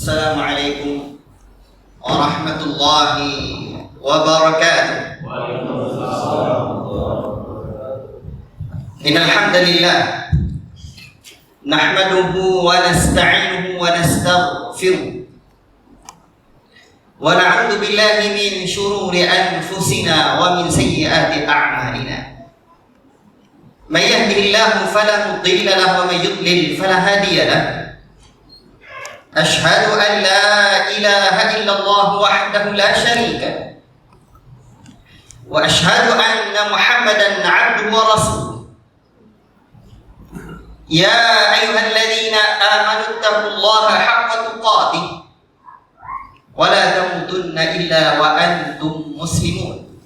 Assalamualaikum warahmatullahi wabarakatuh. Innal hamdalillah nahmaduhu wa nasta'inuhu wa nastaghfiruh wa na'udzu billahi min shururi anfusina wa min sayyiati a'malina. May yahdihillahu fala mudilla lahu wa may yudlil fala hadiya lahu. Ashhadu an la ilaha illallah wahdahu la syarika lahu wa ashhadu anna Muhammadan 'abduhu wa rasuluh. Ya ayyuhalladzina amanu taqullaha haqqa tuqatih wa la tamutunna illa wa antum muslimun.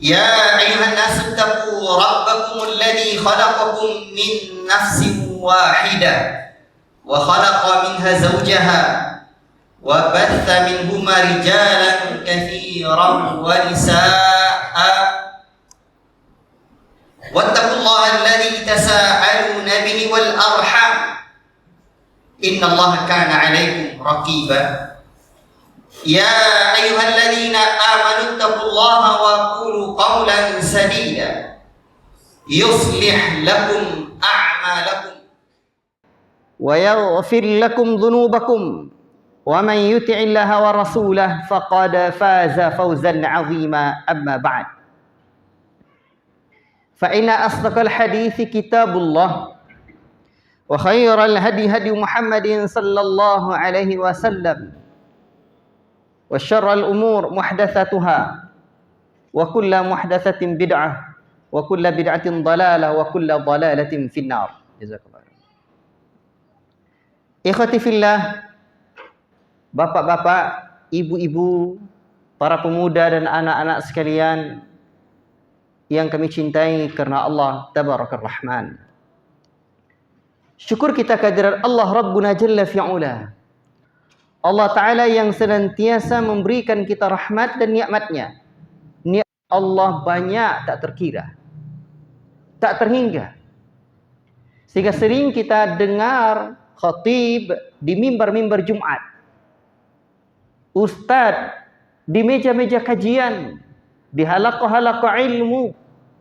Ya ayyuhan nasu taqu rabbakumul ladzi khalaqakum min nafsin wahidah wa khalaqa minha zawjaha wa batha minhuma rijalan katsiran wa nisaa'a wattaqullaha alladzi tasaaluna bihi wal arham innallaha kana 'alaykum raqiba. Ya ayyuhalladzina amanu taqullaha wa qulu qawlan sadida yuslih lakum a'malakum wa yaghfir lakum dhunubakum wa man yuti'illaha wa rasulahu faqad faza fawzan 'azima. Amma ba'd, fa inna asdaqal hadithi kitabullah wa khairal hadi hadi Muhammadin sallallahu alaihi wasallam wa syarrul umur muhdatsatuha wa kullu muhdatsatin bid'ah wa kullu bid'atin dhalalah wa kullu dhalalatin finnar. Jazakallahu. Ikhwati fillah, bapak-bapak, ibu-ibu, para pemuda dan anak-anak sekalian yang kami cintai karena Allah Tabarakar Rahman. Syukur kita kehadirat Allah Rabbuna Jalla fi'ula, Allah Ta'ala yang senantiasa memberikan kita rahmat dan nikmatnya. Nikmat Allah banyak tak terkira, tak terhingga, sehingga sering kita dengar khatib di mimbar-mimbar Jumat, ustaz di meja-meja kajian, di halaqah-halaqah ilmu,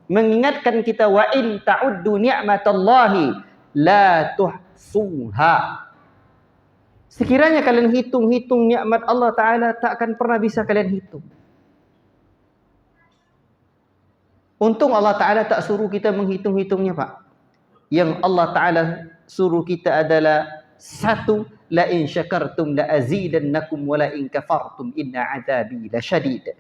mengingatkan kita wa in ta'uddu ni'matallahi la tuhsuha. Sekiranya kalian hitung-hitung nikmat Allah Ta'ala, tak akan pernah bisa kalian hitung. Untung Allah Ta'ala tak suruh kita menghitung-hitungnya, Pak. Yang Allah Ta'ala suruh kita adalah satu, la in syakartum la azidannakum wa la in kafartum inna azabi lasyadid.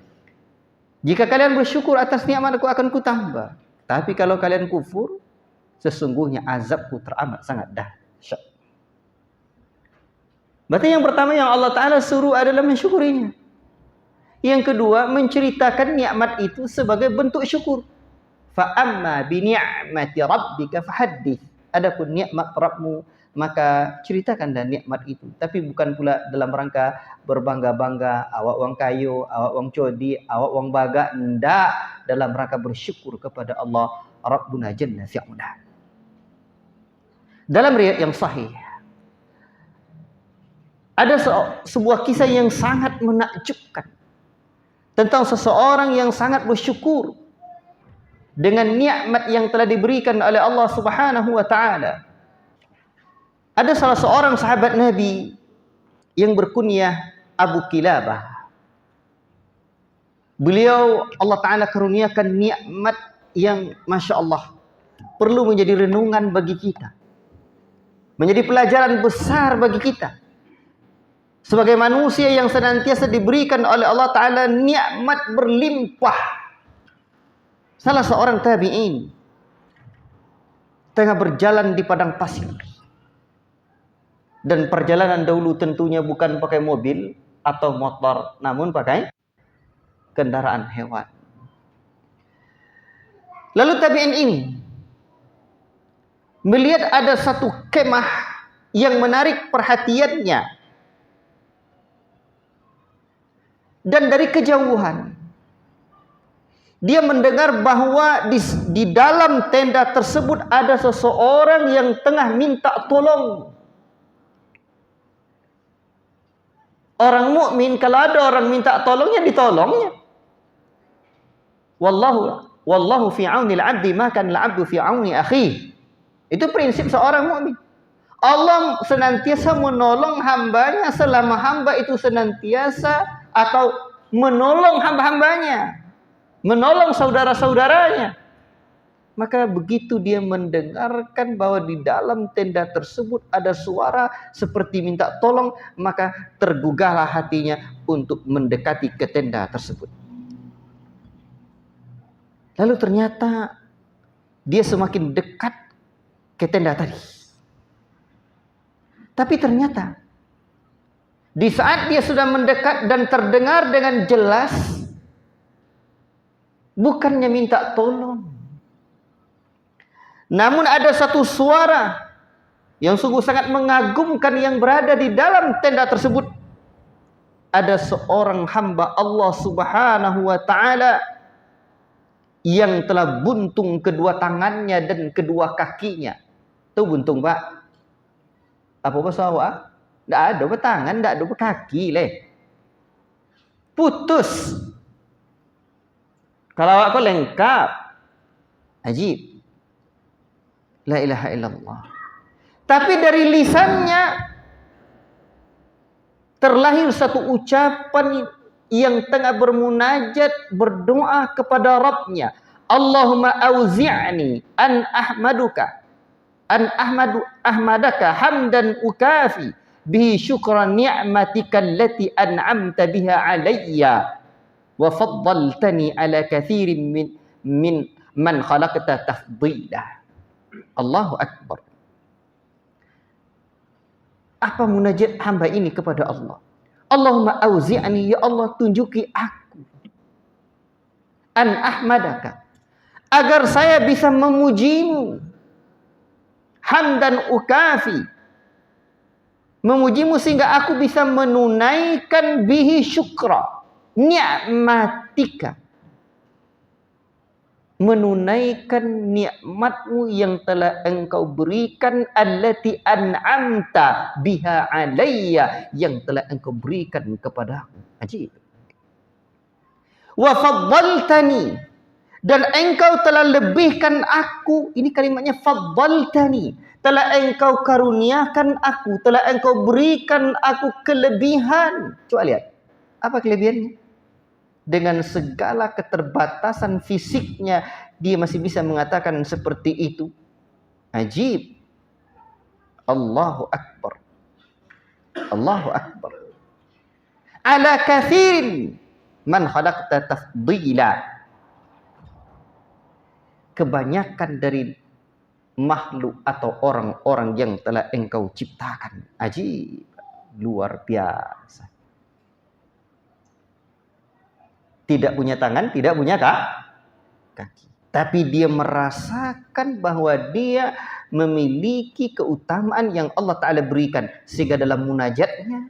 Jika kalian bersyukur atas nikmat aku akan kutambah, tapi kalau kalian kufur, sesungguhnya azabku teramat sangat dahsyat. Berarti yang pertama yang Allah Ta'ala suruh adalah mensyukurinya. Yang kedua, menceritakan nikmat itu sebagai bentuk syukur. Fa amma bi ni'mati rabbika fahaddits. Adapun nikmat Rabbmu, maka ceritakanlah nikmat itu. Tapi bukan pula dalam rangka berbangga-bangga, awak wang kayu, awak wang codi, awak wang baga. Tidak, dalam rangka bersyukur kepada Allah Rabbuna Jalla fi'ula. Dalam riwayat yang sahih, ada sebuah kisah yang sangat menakjubkan tentang seseorang yang sangat bersyukur dengan nikmat yang telah diberikan oleh Allah Subhanahu wa taala. Ada salah seorang sahabat Nabi yang berkunyah Abu Kilabah. Beliau Allah Ta'ala karuniakan nikmat yang Masya Allah perlu menjadi renungan bagi kita, menjadi pelajaran besar bagi kita sebagai manusia yang senantiasa diberikan oleh Allah Ta'ala nikmat berlimpah. Salah seorang tabi'in tengah berjalan di padang pasir, dan perjalanan dahulu tentunya bukan pakai mobil atau motor, namun pakai kendaraan hewan. Lalu tabi'in ini melihat ada satu kemah yang menarik perhatiannya. Dan dari kejauhan dia mendengar bahwa di dalam tenda tersebut ada seseorang yang tengah minta tolong. Orang mukmin kalau ada orang minta tolongnya, ditolongnya. Wallahu fi auni al-'abdi ma kan al-'abdu fi auni akhihi. Itu prinsip seorang mukmin. Allah senantiasa menolong hambanya selama hamba itu senantiasa atau menolong hamba-hambanya, menolong saudara-saudaranya. Maka begitu dia mendengarkan bahwa di dalam tenda tersebut ada suara seperti minta tolong, maka tergugahlah hatinya untuk mendekati ke tenda tersebut. Lalu ternyata dia semakin dekat ke tenda tadi. Tapi ternyata di saat dia sudah mendekat dan terdengar dengan jelas, bukannya minta tolong, namun ada satu suara yang sungguh sangat mengagumkan yang berada di dalam tenda tersebut. Ada seorang hamba Allah Subhanahu wa ta'ala yang telah buntung kedua tangannya dan kedua kakinya. Itu buntung, Pak. Apa bahasa awak? Tak ada bertangan, tak ada berkaki leh. Putus. Kalau awak kau lengkap. Ajib. La ilaha illallah. Tapi dari lisannya terlahir satu ucapan yang tengah bermunajat, berdoa kepada Rabbnya. Allahumma auzi'ni an ahmadaka hamdan ukafi bihi syukran ni'matika allati an'amta biha alayya wa faddaltani ala kathirin min man khalaqta tafdila. Allahu akbar. Apa munajat hamba ini kepada Allah? Allahumma auzi'ni, ya Allah tunjuki aku an ahmadaka, agar saya bisa memujimu, hamdan ukafi, memujimu sehingga aku bisa menunaikan bihi syukra ni'matika, menunaikan nikmatmu yang telah engkau berikan, allati an'amta biha alayya, yang telah engkau berikan kepadaku. Ajib. Wa faddaltani, dan engkau telah lebihkan aku. Ini kalimatnya faddaltani, telah engkau karuniakan aku, telah engkau berikan aku kelebihan. Coba lihat, apa kelebihannya? Dengan segala keterbatasan fisiknya, dia masih bisa mengatakan seperti itu. Ajib. Allahu akbar. Allahu akbar. Ala kathirin man khalaqta tafdila. Kebanyakan dari makhluk atau orang-orang yang telah engkau ciptakan. Ajib. Luar biasa. Tidak punya tangan, tidak punya kaki. Tapi dia merasakan bahwa dia memiliki keutamaan yang Allah Ta'ala berikan. Sehingga dalam munajatnya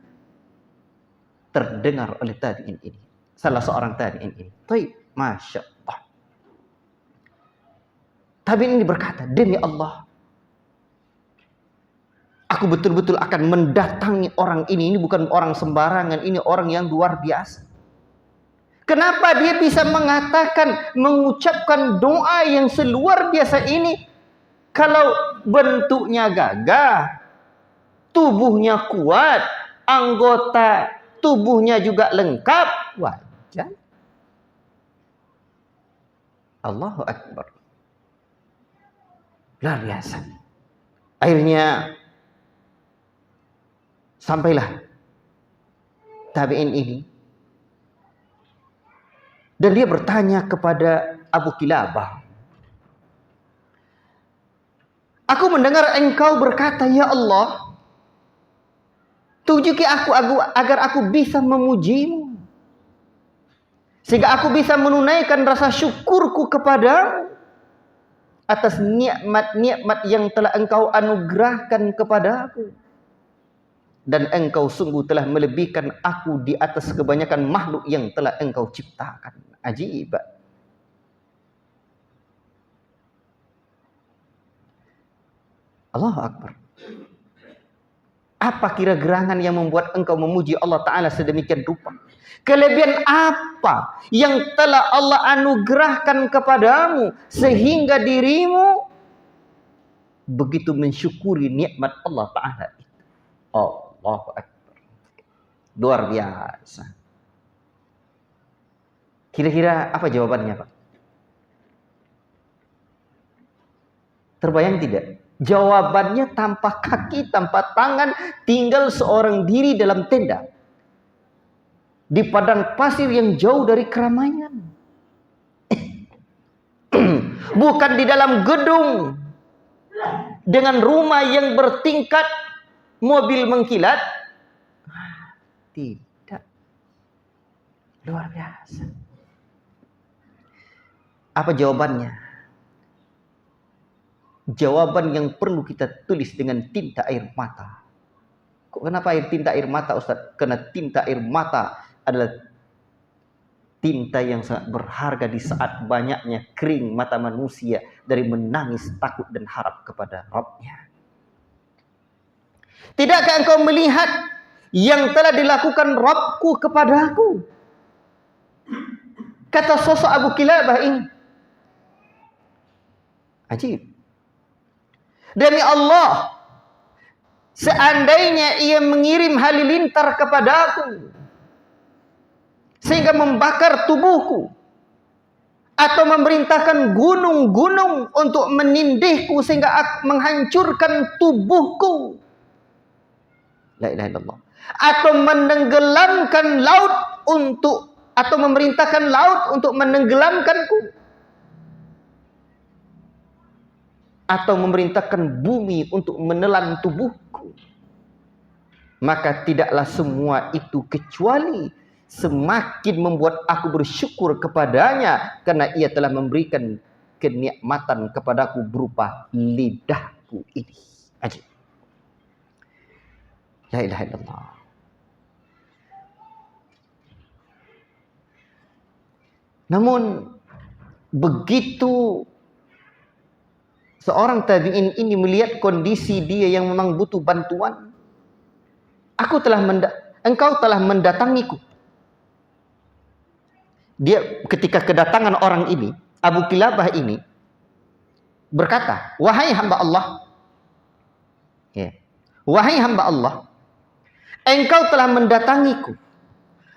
terdengar oleh tabi'in ini. Salah seorang tabi'in ini. Taib, Masya Allah. Tabi'in ini berkata, demi Allah, aku betul-betul akan mendatangi orang ini. Ini bukan orang sembarangan, ini orang yang luar biasa. Kenapa dia bisa mengatakan, mengucapkan doa yang seluar biasa ini, kalau bentuknya gagah, tubuhnya kuat, anggota tubuhnya juga lengkap, wajar. Allahu akbar. Luar biasa. Akhirnya sampailah tabi'in ini, dan dia bertanya kepada Abu Kilabah, aku mendengar engkau berkata, ya Allah, tunjuki aku agar aku bisa memujimu, sehingga aku bisa menunaikan rasa syukurku kepada atas nikmat-nikmat yang telah engkau anugerahkan kepada aku. Dan engkau sungguh telah melebihkan aku di atas kebanyakan makhluk yang telah engkau ciptakan. Ajib. Allahu akbar. Apa kira gerangan yang membuat engkau memuji Allah Ta'ala sedemikian rupa? Kelebihan apa yang telah Allah anugerahkan kepadamu sehingga dirimu begitu mensyukuri nikmat Allah Ta'ala itu? Allahu Akbar. Luar biasa. Kira-kira apa jawabannya, Pak? Terbayang tidak? Jawabannya tanpa kaki, tanpa tangan, tinggal seorang diri dalam tenda. Di padang pasir yang jauh dari keramaian. Bukan di dalam gedung dengan rumah yang bertingkat, mobil mengkilat. Tidak. Luar biasa. Apa jawabannya? Jawaban yang perlu kita tulis dengan tinta air mata. Kenapa tinta air mata, Ustaz? Karena tinta air mata adalah tinta yang sangat berharga di saat banyaknya kering mata manusia dari menangis takut dan harap kepada Rabb-Nya. Tidakkah engkau melihat yang telah dilakukan Rabbku kepadaku? Kata sosok Abu Kilabah ini. Ajib. Demi Allah, seandainya ia mengirim halilintar kepadaku sehingga membakar tubuhku, atau memerintahkan gunung-gunung untuk menindihku sehingga menghancurkan tubuhku, la ilaha illallah, atau menenggelamkan laut atau memerintahkan laut untuk menenggelamkanku, atau memerintahkan bumi untuk menelan tubuhku, maka tidaklah semua itu kecuali semakin membuat aku bersyukur kepadanya, karena ia telah memberikan kenikmatan kepadaku berupa lidahku ini. Ajib. La ilaha illallah. Namun begitu seorang tabi'in ini melihat kondisi dia yang memang butuh bantuan, engkau telah mendatangiku. Dia ketika kedatangan orang ini, Abu Kilabah ini berkata, wahai hamba Allah, wahai hamba Allah, engkau telah mendatangiku,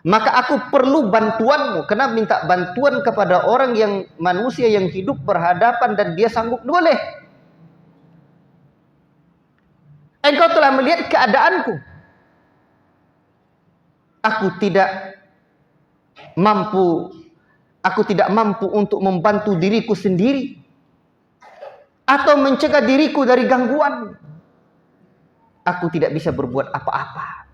maka aku perlu bantuanmu. Karena minta bantuan kepada orang yang manusia yang hidup berhadapan dan dia sanggup, boleh. Engkau telah melihat keadaanku. Aku tidak mampu untuk membantu diriku sendiri atau mencegah diriku dari gangguan. Aku tidak bisa berbuat apa-apa.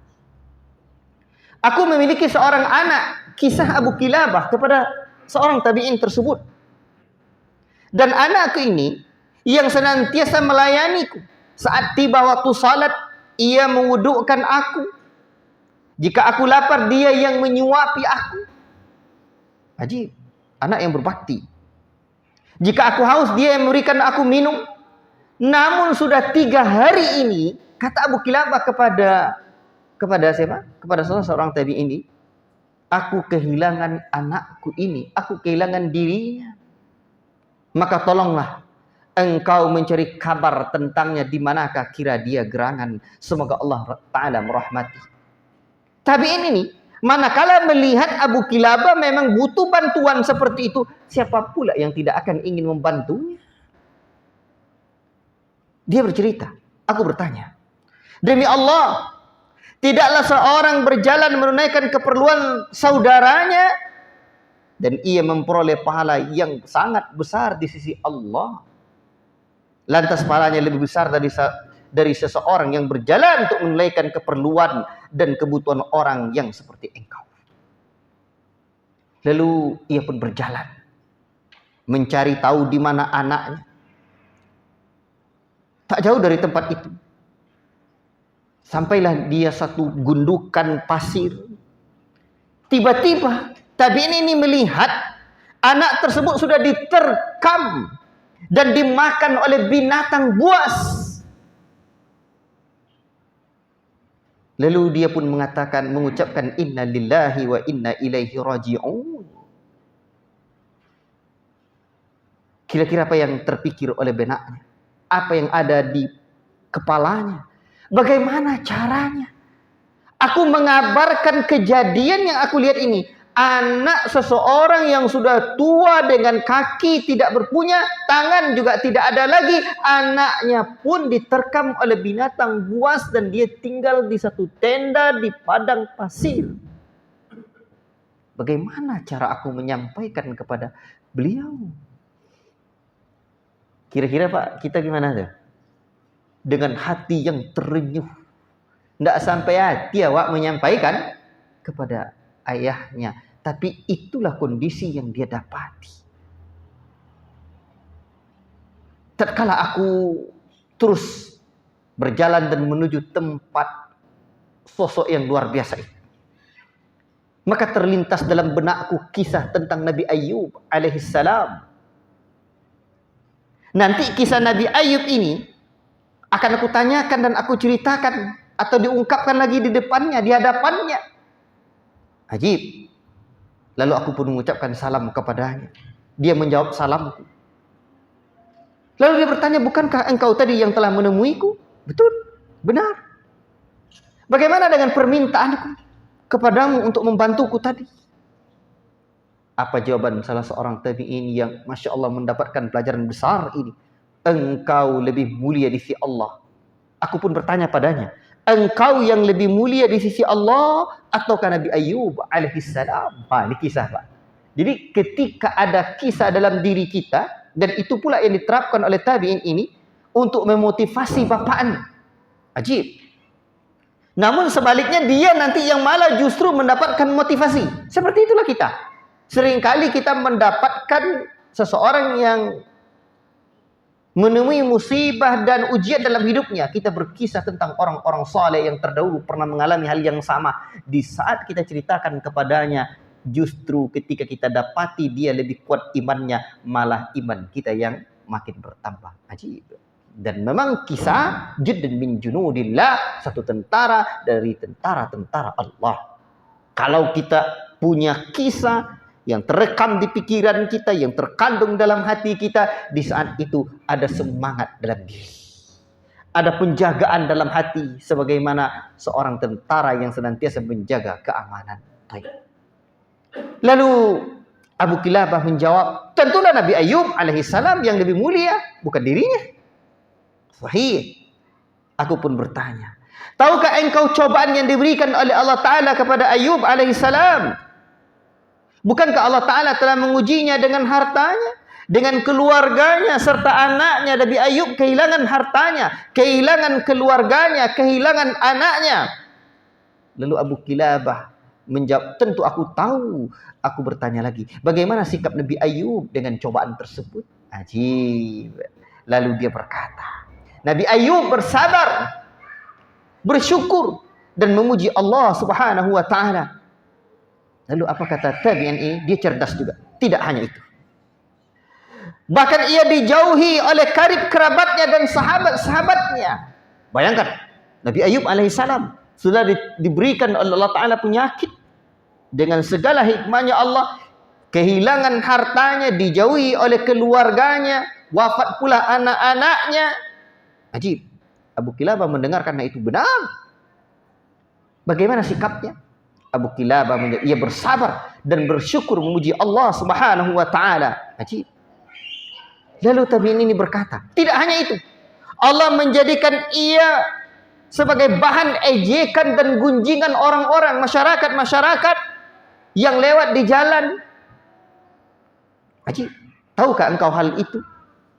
Aku memiliki seorang anak, kisah Abu Kilabah kepada seorang tabi'in tersebut. Dan anakku ini yang senantiasa melayaniku. Saat tiba waktu salat, ia mewudukkan aku. Jika aku lapar, dia yang menyuapi aku. Ajib, anak yang berbakti. Jika aku haus, dia yang memberikan aku minum. Namun sudah 3 hari ini, kata Abu Kilabah kepada siapa? Kepada seorang tabi ini, aku kehilangan anakku ini, aku kehilangan dirinya. Maka tolonglah engkau mencari kabar tentangnya, di manakah kira dia gerangan. Semoga Allah Ta'ala merahmati. Tabi'in ini, manakala melihat Abu Kilabah memang butuh bantuan seperti itu, siapa pula yang tidak akan ingin membantunya? Dia bercerita, aku bertanya, demi Allah, tidaklah seorang berjalan menunaikan keperluan saudaranya dan ia memperoleh pahala yang sangat besar di sisi Allah. Lantas pahalanya lebih besar dari seseorang yang berjalan untuk menunaikan keperluan dan kebutuhan orang yang seperti engkau. Lalu ia pun berjalan mencari tahu di mana anaknya. Tak jauh dari tempat itu, sampailah dia satu gundukan pasir. Tiba-tiba tabi'in ini melihat anak tersebut sudah diterkam dan dimakan oleh binatang buas. Lalu dia pun mengucapkan inna lillahi wa inna ilaihi raji'un. Kira-kira apa yang terpikir oleh benaknya? Apa yang ada di kepalanya? Bagaimana caranya? Aku mengabarkan kejadian yang aku lihat ini. Anak seseorang yang sudah tua dengan kaki tidak berpunya, tangan juga tidak ada lagi. Anaknya pun diterkam oleh binatang buas dan dia tinggal di satu tenda di padang pasir. Bagaimana cara aku menyampaikan kepada beliau? Kira-kira Pak, kita gimana tuh? Dengan hati yang terenyuh. Tidak sampai hati awak menyampaikan kepada ayahnya. Tapi itulah kondisi yang dia dapati. Tatkala aku terus berjalan dan menuju tempat sosok yang luar biasa itu, maka terlintas dalam benakku kisah tentang Nabi Ayub alaihissalam. Nanti kisah Nabi Ayub ini akan aku tanyakan dan aku ceritakan atau diungkapkan lagi di depannya, di hadapannya. Ajib. Lalu aku pun mengucapkan salam kepadanya. Dia menjawab salamku. Lalu dia bertanya, bukankah engkau tadi yang telah menemuiku? Betul, benar. Bagaimana dengan permintaanku kepadamu untuk membantuku tadi? Apa jawaban salah seorang tabi'in yang Masya Allah mendapatkan pelajaran besar ini? Engkau lebih mulia di sisi Allah. Aku pun bertanya padanya, engkau yang lebih mulia di sisi Allah ataukah Nabi Ayub alaihissalam? Ini kisah Pak. Jadi ketika ada kisah dalam diri kita, dan itu pula yang diterapkan oleh tabi'in ini untuk memotivasi bapaan. Ajib. Namun sebaliknya dia nanti yang malah justru mendapatkan motivasi. Seperti itulah kita. Seringkali kita mendapatkan seseorang yang menemui musibah dan ujian dalam hidupnya. Kita berkisah tentang orang-orang saleh yang terdahulu pernah mengalami hal yang sama. Di saat kita ceritakan kepadanya, justru ketika kita dapati dia lebih kuat imannya, malah iman kita yang makin bertambah. Ajib. Dan memang kisah jundun min junudillah, satu tentara dari tentara-tentara Allah. Kalau kita punya kisah yang terekam di pikiran kita, yang terkandung dalam hati kita, di saat itu ada semangat dalam diri. Ada penjagaan dalam hati, sebagaimana seorang tentara yang senantiasa menjaga keamanan. Lalu Abu Kilabah menjawab, tentulah Nabi Ayub alaihissalam yang lebih mulia, bukan dirinya. Sahih. Aku pun bertanya, tahukah engkau cobaan yang diberikan oleh Allah Ta'ala kepada Ayub alaihissalam? Bukankah Allah Ta'ala telah mengujinya dengan hartanya, dengan keluarganya, serta anaknya? Nabi Ayub kehilangan hartanya, kehilangan keluarganya, kehilangan anaknya. Lalu Abu Kilabah menjawab, tentu aku tahu. Aku bertanya lagi, bagaimana sikap Nabi Ayub dengan cobaan tersebut? Ajib. Lalu dia berkata, Nabi Ayub bersabar, bersyukur, dan memuji Allah Subhanahu wa Ta'ala. Lalu apa kata tabi'in ini? Dia cerdas juga. Tidak hanya itu. Bahkan ia dijauhi oleh karib kerabatnya dan sahabat-sahabatnya. Bayangkan, Nabi Ayub alaihissalam sudah diberikan oleh Allah Ta'ala penyakit. Dengan segala hikmahnya Allah, kehilangan hartanya, dijauhi oleh keluarganya, wafat pula anak-anaknya. Ajib. Abu Kilabah mendengar karena itu benar. Bagaimana sikapnya? Abu Kilabah ia bersabar dan bersyukur memuji Allah Subhanahu wa Ta'ala. Ajib. Lalu tabi'in ini berkata, tidak hanya itu, Allah menjadikan ia sebagai bahan ejekan dan gunjingan orang-orang, masyarakat yang lewat di jalan. Ajib. Tahukah engkau hal itu?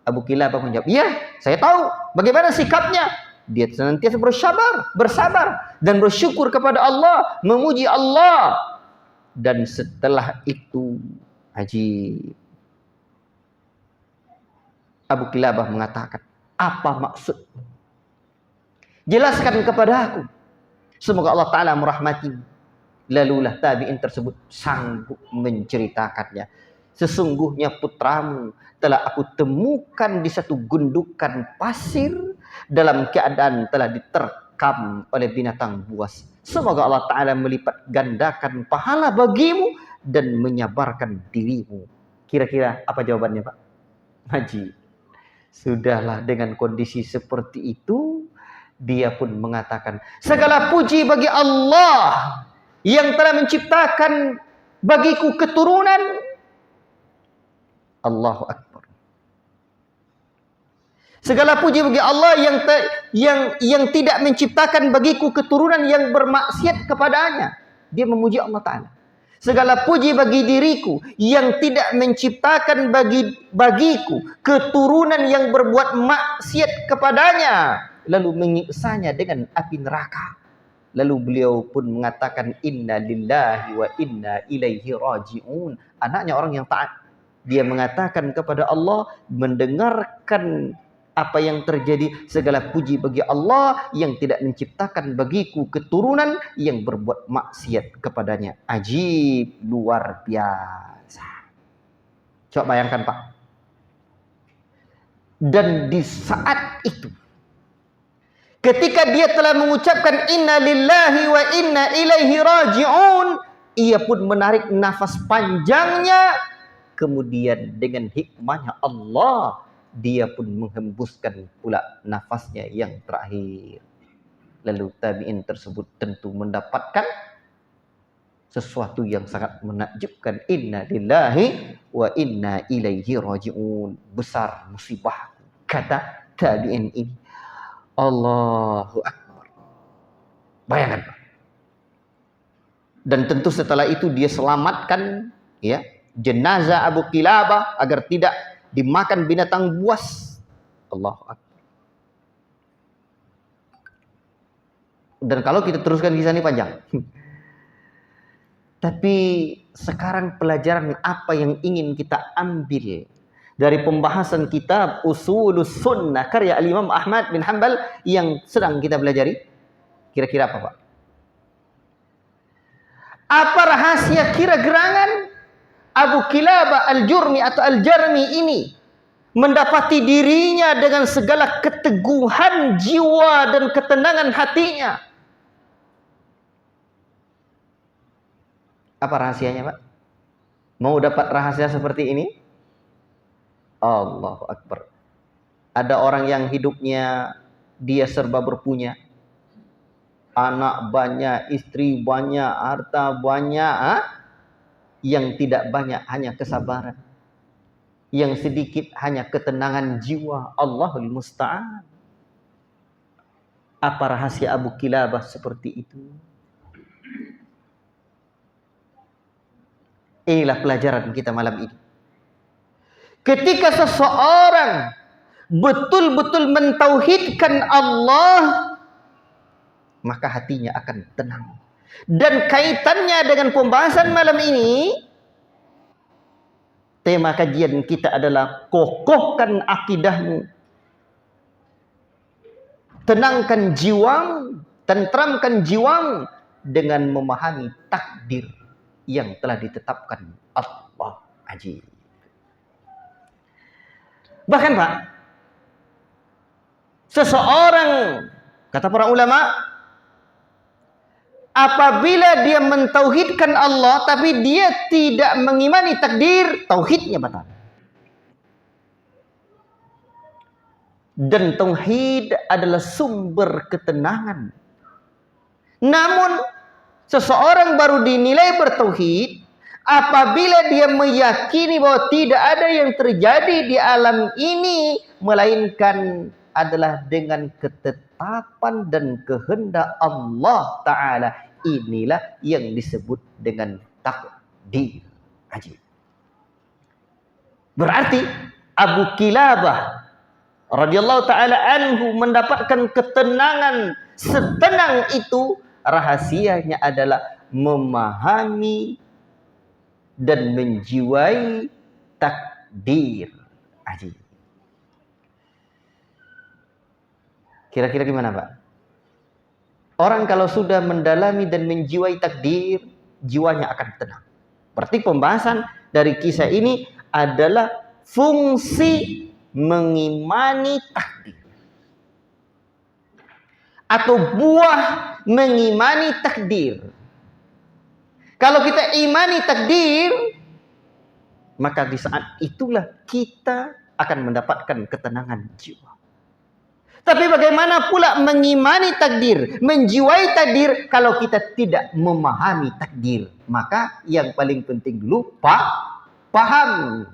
Abu Kilabah menjawab, iya, saya tahu. Bagaimana sikapnya? Dia senantiasa bersabar dan bersyukur kepada Allah, memuji Allah. Dan setelah itu, ajib, Abu Kilabah mengatakan, apa maksudmu? Jelaskan kepada aku. Semoga Allah Ta'ala merahmatimu. Lalulah tabi'in tersebut sanggup menceritakannya. Sesungguhnya putramu telah aku temukan di satu gundukan pasir dalam keadaan telah diterkam oleh binatang buas. Semoga Allah Ta'ala melipat gandakan pahala bagimu dan menyabarkan dirimu. Kira-kira apa jawabannya, Pak Haji? Sudahlah, dengan kondisi seperti itu, dia pun mengatakan, segala puji bagi Allah yang telah menciptakan bagiku keturunan. Allahu Akbar. Segala puji bagi Allah yang tidak menciptakan bagiku keturunan yang bermaksiat kepadanya. Dia memuji Allah Ta'ala. Segala puji bagi diriku yang tidak menciptakan bagiku keturunan yang berbuat maksiat kepadanya, lalu menyiksanya dengan api neraka. Lalu beliau pun mengatakan, inna lillahi wa inna ilaihi raji'un. Anaknya orang yang taat. Dia mengatakan kepada Allah, mendengarkan apa yang terjadi, segala puji bagi Allah yang tidak menciptakan bagiku keturunan yang berbuat maksiat kepadanya. Ajib, luar biasa. Coba bayangkan, Pak. Dan di saat itu, ketika dia telah mengucapkan inna lillahi wa inna ilaihi raji'un, ia pun menarik nafas panjangnya. Kemudian dengan hikmahnya Allah, dia pun menghembuskan pula nafasnya yang terakhir. Lalu tabi'in tersebut tentu mendapatkan sesuatu yang sangat menakjubkan. Inna lillahi wa inna ilaihi raji'un. Besar musibah, kata tabi'in ini. Allahu Akbar. Bayangkan. Dan tentu setelah itu dia selamatkan ya jenazah Abu Kilabah agar tidak dimakan binatang buas. Allahu Akbar. Dan kalau kita teruskan kisah ini panjang. Tapi sekarang pelajaran apa yang ingin kita ambil dari pembahasan kitab Usulus Sunnah karya Al-Imam Ahmad bin Hanbal yang sedang kita pelajari? Kira-kira apa, Pak? Apa rahasia kira gerangan Abu Kilabah Al-Jurmi atau Al-Jarmi ini mendapati dirinya dengan segala keteguhan jiwa dan ketenangan hatinya? Apa rahasianya, Pak? Mau dapat rahasia seperti ini? Allahu Akbar. Ada orang yang hidupnya dia serba berpunya. Anak banyak, istri banyak, harta banyak. Yang tidak banyak hanya kesabaran. Yang sedikit hanya ketenangan jiwa. Allahul Musta'an. Apa rahasia Abu Kilabah seperti itu? Inilah pelajaran kita malam ini. Ketika seseorang betul-betul mentauhidkan Allah, maka hatinya akan tenang. Dan kaitannya dengan pembahasan malam ini, tema kajian kita adalah kokohkan akidahmu, tenangkan jiwamu, tentramkan jiwamu dengan memahami takdir yang telah ditetapkan Allah. Ajib. Bahkan, Pak, seseorang, kata para ulama, apabila dia mentauhidkan Allah tapi dia tidak mengimani takdir, tauhidnya batal. Dan tauhid adalah sumber ketenangan. Namun seseorang baru dinilai bertauhid apabila dia meyakini bahwa tidak ada yang terjadi di alam ini melainkan adalah dengan ketetapan dan kehendak Allah Ta'ala. Inilah yang disebut dengan takdir. Ajib. Berarti Abu Kilabah radhiyallahu ta'ala anhu mendapatkan ketenangan setenang itu. Rahasianya adalah memahami dan menjiwai takdir. Ajib. Kira-kira gimana, Pak? Orang kalau sudah mendalami dan menjiwai takdir, jiwanya akan tenang. Berarti pembahasan dari kisah ini adalah fungsi mengimani takdir. atau buah mengimani takdir. Kalau kita imani takdir, maka di saat itulah kita akan mendapatkan ketenangan jiwa. Tapi bagaimana pula mengimani takdir, menjiwai takdir kalau kita tidak memahami takdir? Maka yang paling penting dulu paham.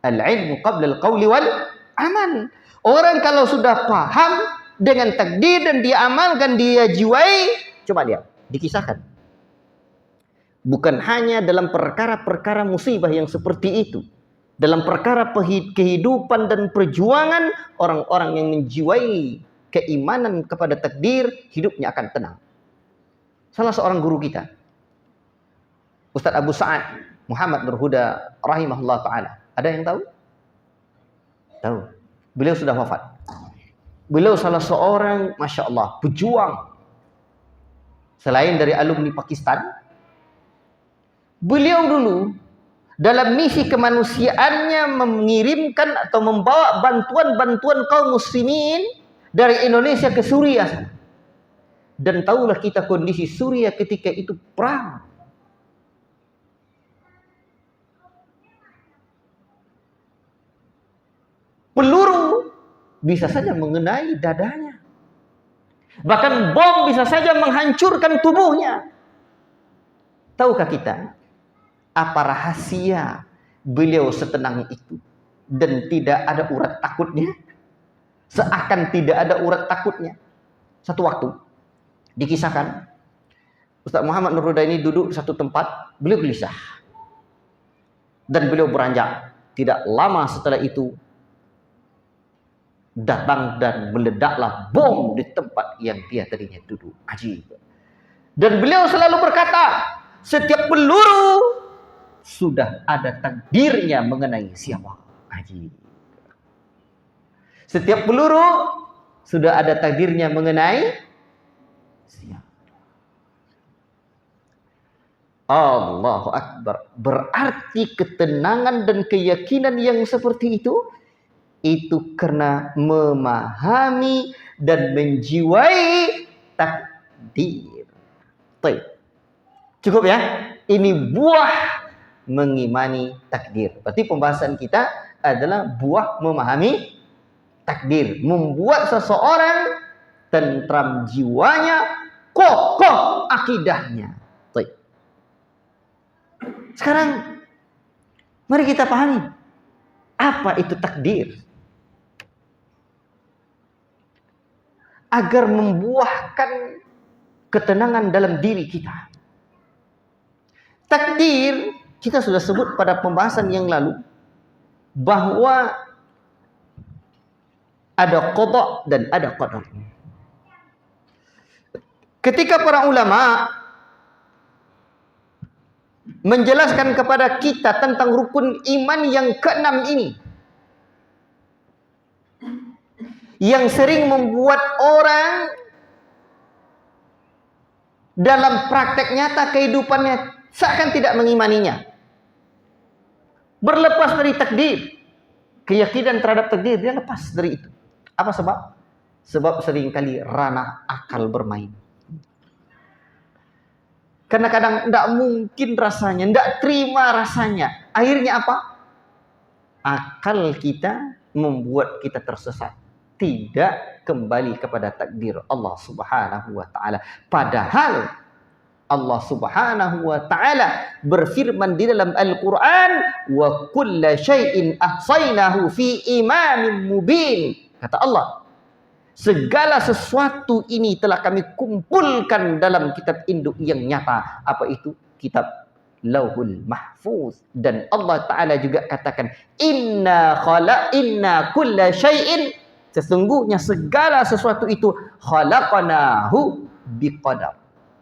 Al-ilmu qabla al-qawli wal amal. Orang kalau sudah paham dengan takdir dan dia amalkan, dia jiwai, coba lihat, dikisahkan. Bukan hanya dalam perkara-perkara musibah yang seperti itu. Dalam perkara kehidupan dan perjuangan, orang-orang yang menjiwai keimanan kepada takdir, hidupnya akan tenang. Salah seorang guru kita, Ustaz Abu Sa'ad Muhammad Nur Huda rahimahullah ta'ala. Ada yang tahu? Tahu. Beliau sudah wafat. Beliau salah seorang, Masya Allah, pejuang. Selain dari alumni Pakistan, beliau dulu dalam misi kemanusiaannya mengirimkan atau membawa bantuan-bantuan kaum muslimin dari Indonesia ke Suriah. Dan tahulah kita kondisi Suriah ketika itu perang. Peluru bisa saja mengenai dadanya. Bahkan bom bisa saja menghancurkan tubuhnya. Tahukah kita apa rahasia beliau setenang itu dan tidak ada urat takutnya? Seakan tidak ada urat takutnya. Satu waktu dikisahkan Ustaz Muhammad Nur Huda ini duduk di satu tempat, beliau gelisah dan beliau beranjak. Tidak lama setelah itu datang dan meledaklah bom di tempat yang dia tadinya duduk. Ajib. Dan beliau selalu berkata, setiap peluru sudah ada takdirnya mengenai siapa. Ajib. Setiap peluru sudah ada takdirnya mengenai siapa. Allahu Akbar. Berarti ketenangan dan keyakinan yang seperti itu karena memahami dan menjiwai takdir. Baik. Cukup ya? Ini buah mengimani takdir. Berarti pembahasan kita adalah buah memahami takdir. Membuat seseorang tentram jiwanya, kokoh akidahnya. Baik. Sekarang mari kita pahami apa itu takdir. Agar membuahkan ketenangan dalam diri kita. Takdir, kita sudah sebut pada pembahasan yang lalu, bahwa ada qada dan ada qadar. Ketika para ulama menjelaskan kepada kita tentang rukun iman yang keenam ini, yang sering membuat orang dalam praktek nyata kehidupannya seakan tidak mengimaninya. Berlepas dari takdir. Keyakinan terhadap takdir, dia lepas dari itu. Apa sebab? Sebab seringkali ranah akal bermain. Karena kadang tidak mungkin rasanya, tidak terima rasanya. Akhirnya apa? Akal kita membuat kita tersesat. Tidak kembali kepada takdir Allah Subhanahu wa ta'ala. Padahal Allah Subhanahu wa ta'ala berfirman di dalam Al-Quran, wa kulla syai'in ahsaynahu fi imamin mubin. Kata Allah, segala sesuatu ini telah kami kumpulkan dalam kitab induk yang nyata. Apa itu? Kitab Lauhul Mahfuz. Dan Allah Ta'ala juga katakan, inna kulla syai'in, sesungguhnya segala sesuatu itu khalaqnahu biqadar.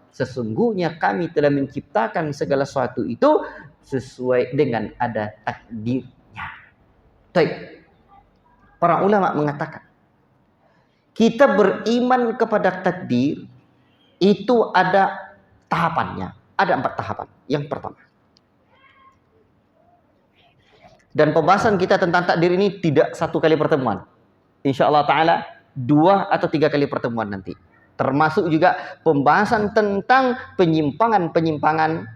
Sesungguhnya kami telah menciptakan segala sesuatu itu sesuai dengan ada takdirnya. Baik. Para ulama mengatakan, kita beriman kepada takdir itu ada tahapannya. Ada 4 tahapan. Yang pertama. Dan pembahasan kita tentang takdir ini tidak satu kali pertemuan. InsyaAllah ta'ala 2 atau 3 kali pertemuan nanti. Termasuk juga pembahasan tentang penyimpangan-penyimpangan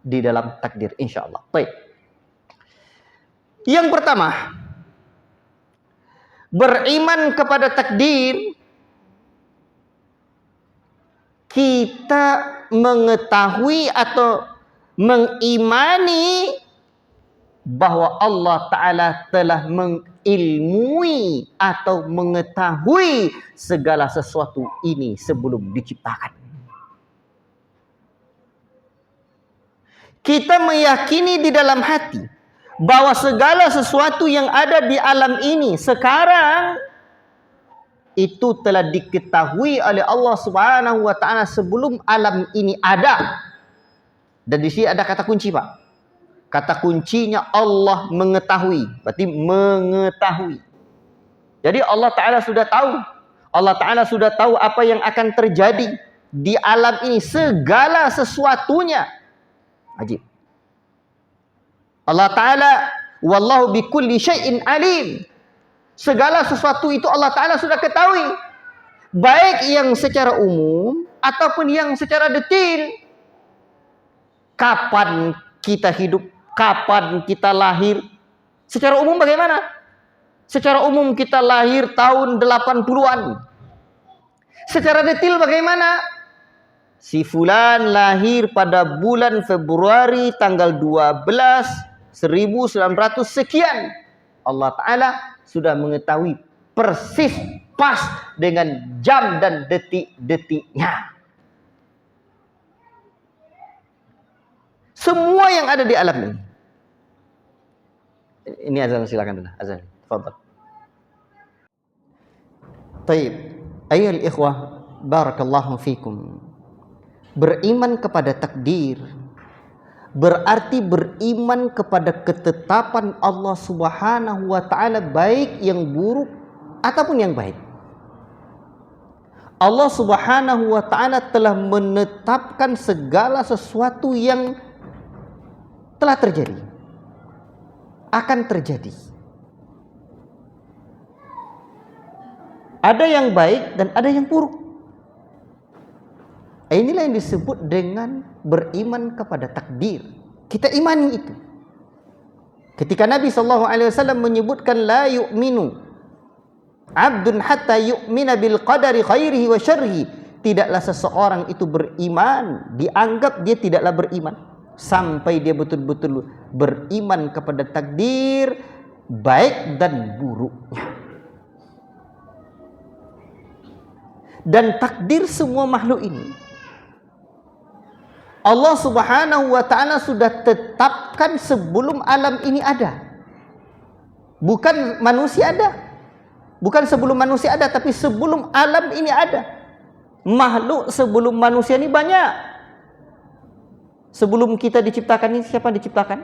di dalam takdir, insyaallah. Baik. Yang pertama, beriman kepada takdir, kita mengetahui atau mengimani bahwa Allah Ta'ala telah mengilmui atau mengetahui segala sesuatu ini sebelum diciptakan. Kita meyakini di dalam hati bahwa segala sesuatu yang ada di alam ini sekarang itu telah diketahui oleh Allah Subhanahu wa taala sebelum alam ini ada. Dan di sini ada kata kunci, Pak. Kata kuncinya Allah mengetahui, berarti mengetahui. Jadi Allah Ta'ala sudah tahu. Allah Ta'ala sudah tahu apa yang akan terjadi di alam ini, segala sesuatunya. Ajib. Allah Ta'ala, wallahu bikulli syai'in alim. Segala sesuatu itu Allah Ta'ala sudah ketahui. Baik yang secara umum ataupun yang secara detail. Kapan kita hidup, kapan kita lahir. Secara umum bagaimana? Secara umum kita lahir tahun 80-an. Secara detail bagaimana? Si fulan lahir pada bulan Februari tanggal 12 1900 sekian. Allah Ta'ala sudah mengetahui persis pas dengan jam dan detik-detiknya. Semua yang ada di alam ini. Ini azan, silakan dulu. Azan, tafadhal. Baik, ayyuhal ikhwah, barakallahu fikum. Beriman kepada takdir berarti beriman kepada ketetapan Allah Subhanahu wa taala, baik yang buruk ataupun yang baik. Allah Subhanahu wa taala telah menetapkan segala sesuatu yang telah terjadi, akan terjadi. Ada yang baik dan ada yang buruk. Inilah yang disebut dengan beriman kepada takdir. Kita imani itu. Ketika Nabi SAW menyebutkan la yu'minu abdun hatta yu'mina bil qadari khairihi wa syarrihi, tidaklah seseorang itu beriman, dianggap dia tidaklah beriman sampai dia betul-betul beriman kepada takdir baik dan buruknya. Dan takdir semua makhluk ini Allah Subhanahu wa taala sudah tetapkan sebelum alam ini ada. Bukan manusia ada. Bukan sebelum manusia ada, tapi sebelum alam ini ada. Makhluk sebelum manusia ini banyak. Sebelum kita diciptakan ini siapa diciptakan?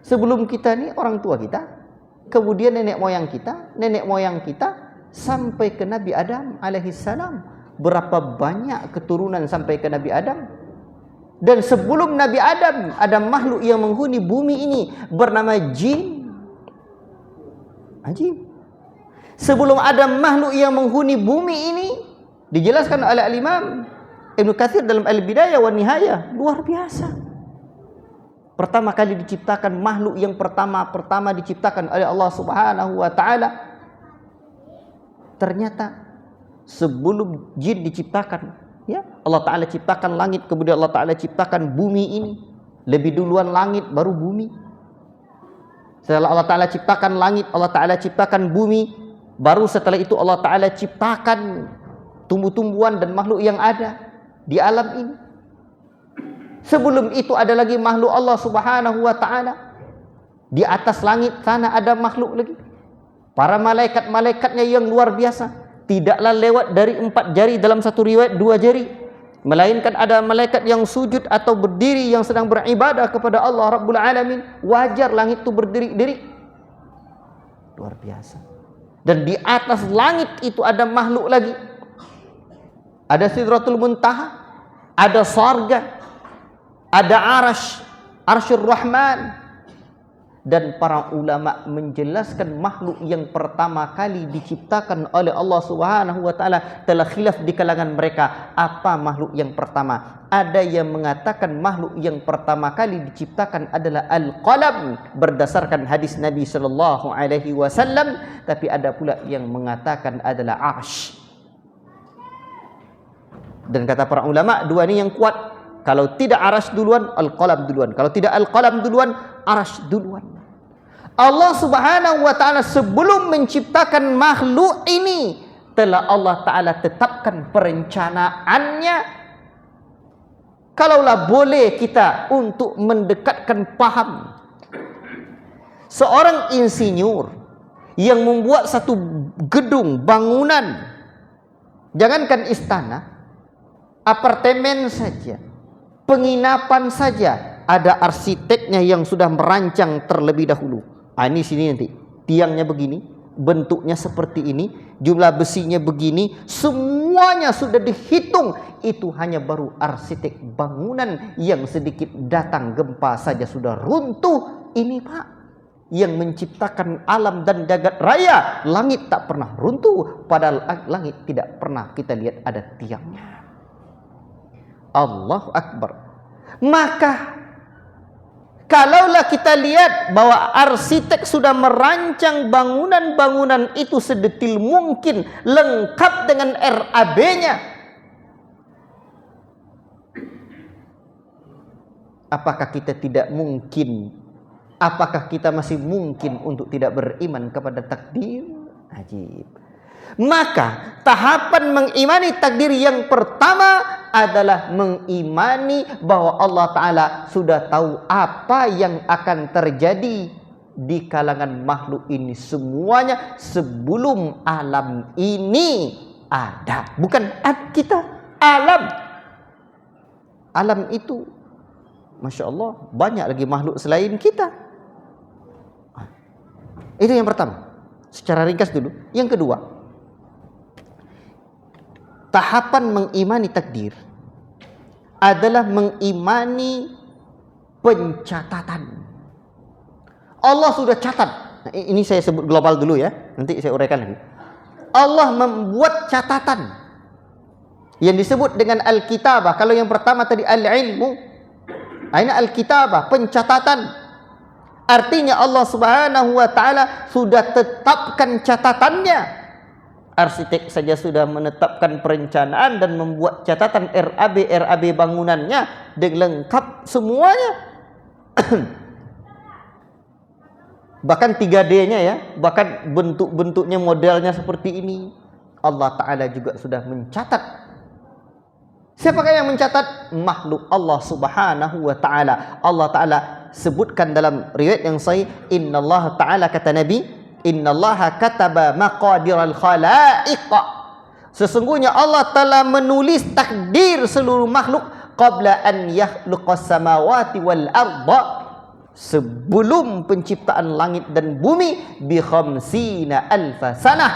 Sebelum kita ini orang tua kita, kemudian nenek moyang kita, sampai ke Nabi Adam alaihissalam. Berapa banyak keturunan sampai ke Nabi Adam. Dan sebelum Nabi Adam ada makhluk yang menghuni bumi ini bernama jin. Ajib. Sebelum ada makhluk yang menghuni bumi ini, dijelaskan oleh Al-Imam Ibn Katsir dalam Al-Bidayah wa Nihayah, luar biasa. Pertama kali diciptakan makhluk yang pertama diciptakan oleh Allah Subhanahu wa taala. Ternyata sebelum jin diciptakan, ya, Allah Ta'ala ciptakan langit, kemudian Allah Ta'ala ciptakan bumi ini. Lebih duluan langit baru bumi. Setelah Allah Ta'ala ciptakan langit, Allah Ta'ala ciptakan bumi, baru setelah itu Allah Ta'ala ciptakan tumbuh-tumbuhan dan makhluk yang ada di alam ini. Sebelum itu ada lagi makhluk Allah Subhanahu wa taala. Di atas langit sana ada makhluk lagi. Para malaikat-malaikatnya yang luar biasa. Tidaklah lewat dari 4 jari, dalam satu riwayat 2 jari, melainkan ada malaikat yang sujud atau berdiri yang sedang beribadah kepada Allah Rabbul Alamin. Wajar langit itu berdiri-diri. Luar biasa. Dan di atas langit itu ada makhluk lagi. Ada Sidratul Muntaha, ada Sarga, ada Arsyur Rahman. Dan para ulama menjelaskan makhluk yang pertama kali diciptakan oleh Allah Subhanahu wa taala telah khilaf di kalangan mereka, apa makhluk yang pertama. Ada yang mengatakan makhluk yang pertama kali diciptakan adalah al-qalam berdasarkan hadis Nabi sallallahu alaihi wasallam, tapi ada pula yang mengatakan adalah arsy. Dan kata para ulama, dua ini yang kuat. Kalau tidak arsy duluan, al-qalam duluan. Kalau tidak al-qalam duluan, arsy duluan. Allah Subhanahu wa taala sebelum menciptakan makhluk ini telah Allah taala tetapkan perencanaannya. Kalaulah boleh kita untuk mendekatkan paham, seorang insinyur yang membuat satu gedung, bangunan, jangankan istana, apartemen saja, penginapan saja, ada arsiteknya yang sudah merancang terlebih dahulu. Ini sini nanti tiangnya begini, bentuknya seperti ini, jumlah besinya begini, semuanya sudah dihitung. Itu hanya baru arsitek bangunan yang sedikit datang gempa saja sudah runtuh. Ini Pak yang menciptakan alam dan jagat raya. Langit tak pernah runtuh, padahal langit tidak pernah kita lihat ada tiangnya. Allahu Akbar. Maka kalaulah kita lihat bahwa arsitek sudah merancang bangunan-bangunan itu sedetil mungkin, lengkap dengan RAB-nya, apakah kita tidak mungkin, apakah kita masih mungkin untuk tidak beriman kepada takdir? Ajib. Maka tahapan mengimani takdir yang pertama adalah mengimani bahwa Allah Ta'ala sudah tahu apa yang akan terjadi di kalangan makhluk ini semuanya sebelum alam ini ada. Bukan kita, alam. Alam itu, Masya Allah, banyak lagi makhluk selain kita. Itu yang pertama. Secara ringkas dulu. Yang kedua, tahapan mengimani takdir adalah mengimani pencatatan. Allah sudah catat. Nah, ini saya sebut global dulu ya. Nanti saya uraikan lagi. Allah membuat catatan yang disebut dengan al-kitabah. Kalau yang pertama tadi al-ilmu, ini al-kitabah, pencatatan. Artinya Allah Subhanahu wa taala sudah tetapkan catatannya. Arsitek saja sudah menetapkan perencanaan dan membuat catatan RAB bangunannya dengan lengkap semuanya. Bahkan 3D-nya ya, bahkan bentuk-bentuknya, modelnya seperti ini. Allah Ta'ala juga sudah mencatat. Siapakah yang mencatat? Makhluk Allah Subhanahu wa Ta'ala. Allah Ta'ala sebutkan dalam riwayat yang sahih, Innallaha Ta'ala, kata Nabi, Innallaha kataba maqadiral khalaiq. Sesungguhnya Allah telah menulis takdir seluruh makhluk qabla an yakhluqas samawati wal arda, sebelum penciptaan langit dan bumi, bi khamsina alfa sanah,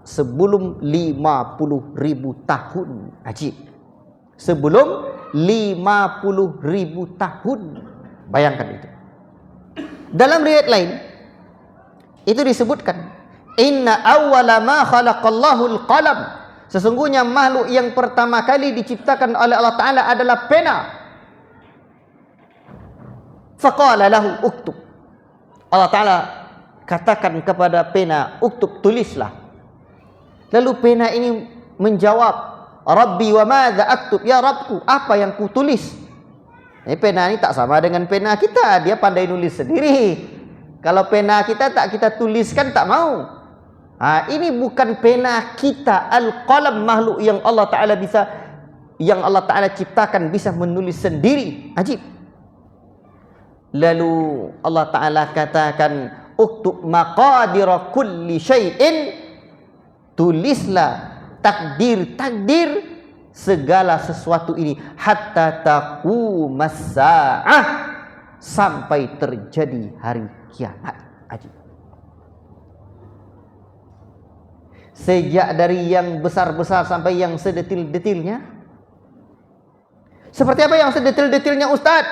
sebelum 50.000 tahun. Ajib. Sebelum 50.000 tahun. Bayangkan itu. Dalam riwayat lain itu disebutkan, inna awwala ma khalaqallahu al-qalam. Sesungguhnya makhluk yang pertama kali diciptakan oleh Allah Ta'ala adalah pena. Faqala lahu uktub. Allah Ta'ala katakan kepada pena, uktub, tulislah. Lalu pena ini menjawab, Rabbi wa madza aktub, ya Rabbku, apa yang ku tulis? Pena ini tak sama dengan pena kita, dia pandai nulis sendiri. Kalau pena kita tak kita tuliskan, tak mau. Ini bukan pena kita, al-qalam, makhluk yang Allah Ta'ala ciptakan bisa menulis sendiri. Ajib. Lalu Allah Ta'ala katakan, uktub maqadira kulli syai'in, tulislah takdir segala sesuatu ini, hatta taqumas sa'ah, sampai terjadi hari kiamat. Ajib. Sejak dari yang besar-besar sampai yang sedetil-detilnya. Seperti apa yang sedetil-detilnya Ustaz?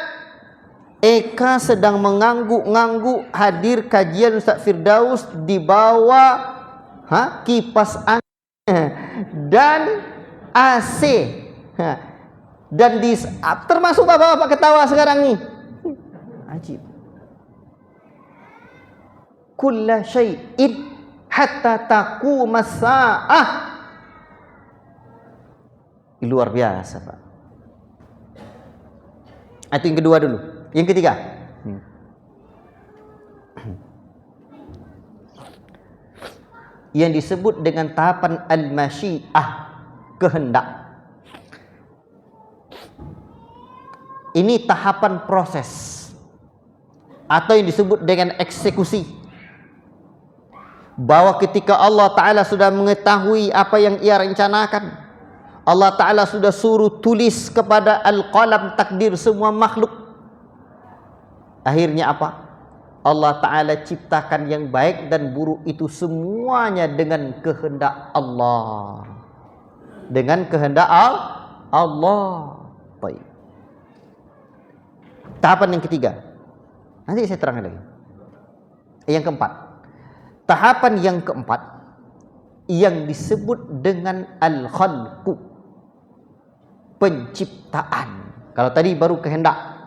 Eka sedang mengangguk-ngangguk hadir kajian Ustaz Firdaus di bawah kipas angin dan AC. Dan termasuk bapak-bapak ketawa sekarang nih. Ajib. Kulla syai'in hatta taqumas sa'ah. Luar biasa, Pak. Itu yang kedua dulu. Yang ketiga. Yang disebut dengan tahapan al-masyiah, kehendak. Ini tahapan proses atau yang disebut dengan eksekusi. Bahwa ketika Allah Ta'ala sudah mengetahui apa yang ia rencanakan, Allah Ta'ala sudah suruh tulis kepada al-qalam takdir semua makhluk. Akhirnya apa? Allah Ta'ala ciptakan yang baik dan buruk itu semuanya dengan kehendak Allah. Dengan kehendak Allah. Baik. Tahapan yang ketiga. Nanti saya terangkan lagi. Yang keempat. Tahapan yang keempat yang disebut dengan al-khalqu, penciptaan. Kalau tadi baru kehendak.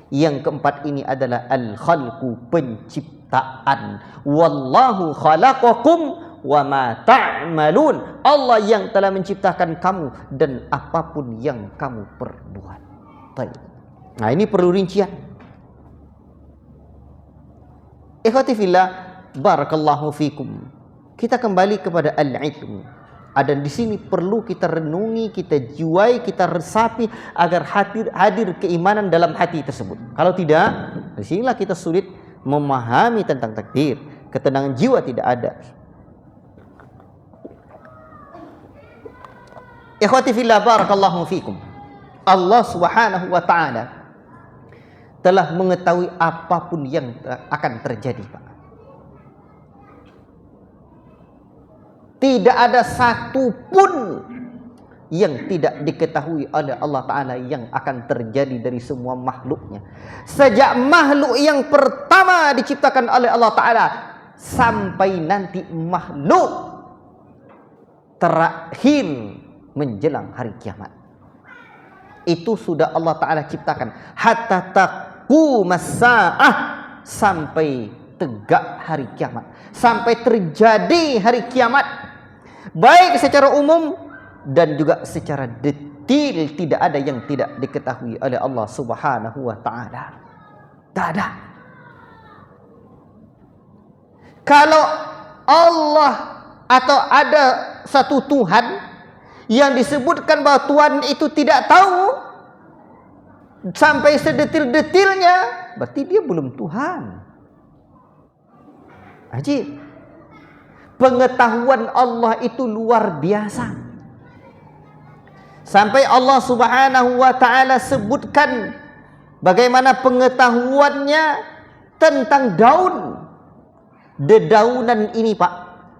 Yang keempat ini adalah al-khalqu, penciptaan. Wallahu khalaqakum wa ma ta'malun. Allah yang telah menciptakan kamu dan apapun yang kamu perbuat. Baik. Nah, ini perlu rincian. Ikhwati fillah, barakallahu fikum. Kita kembali kepada al-ilm. Dan di sini perlu kita renungi, kita jiwai, kita resapi agar hadir keimanan dalam hati tersebut. Kalau tidak, di sinilah kita sulit memahami tentang takdir. Ketenangan jiwa tidak ada. Ikhwati fillah, barakallahu fikum. Allah Subhanahu wa taala telah mengetahui apapun yang akan terjadi, Pak. Tidak ada satu pun yang tidak diketahui oleh Allah Ta'ala yang akan terjadi dari semua makhluknya. Sejak makhluk yang pertama diciptakan oleh Allah Ta'ala sampai nanti makhluk terakhir menjelang hari kiamat. Itu sudah Allah Ta'ala ciptakan. Hatta taqumas sa'ah, sampai tegak hari kiamat. Sampai terjadi hari kiamat. Baik secara umum dan juga secara detail, tidak ada yang tidak diketahui oleh Allah Subhanahu wa taala. Tak ada. Kalau Allah atau ada satu Tuhan yang disebutkan bahwa Tuhan itu tidak tahu sampai sedetil-detilnya, berarti dia belum Tuhan. Ajib. Pengetahuan Allah itu luar biasa. Sampai Allah Subhanahu wa taala sebutkan bagaimana pengetahuannya tentang daun. Dedaunan ini, Pak,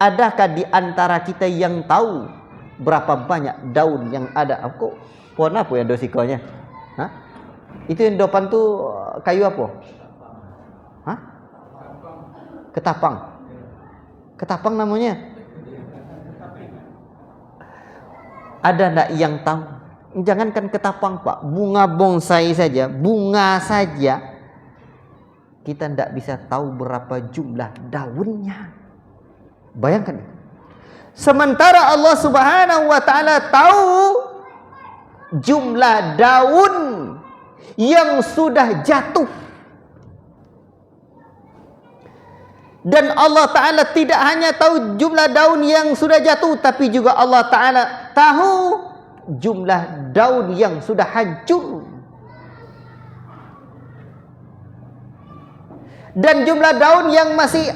adakah di antara kita yang tahu berapa banyak daun yang ada? Kok pohon apa ya dosikonya? Hah? Itu yang depan tuh kayu apa? Hah? Ketapang. Ketapang namanya. Ada enggak yang tahu? Jangankan ketapang, Pak, bunga bonsai saja, bunga saja kita enggak bisa tahu berapa jumlah daunnya. Bayangkan. Sementara Allah Subhanahu wa taala tahu jumlah daun yang sudah jatuh. Dan Allah Ta'ala tidak hanya tahu jumlah daun yang sudah jatuh, tapi juga Allah Ta'ala tahu jumlah daun yang sudah hancur. Dan jumlah daun yang masih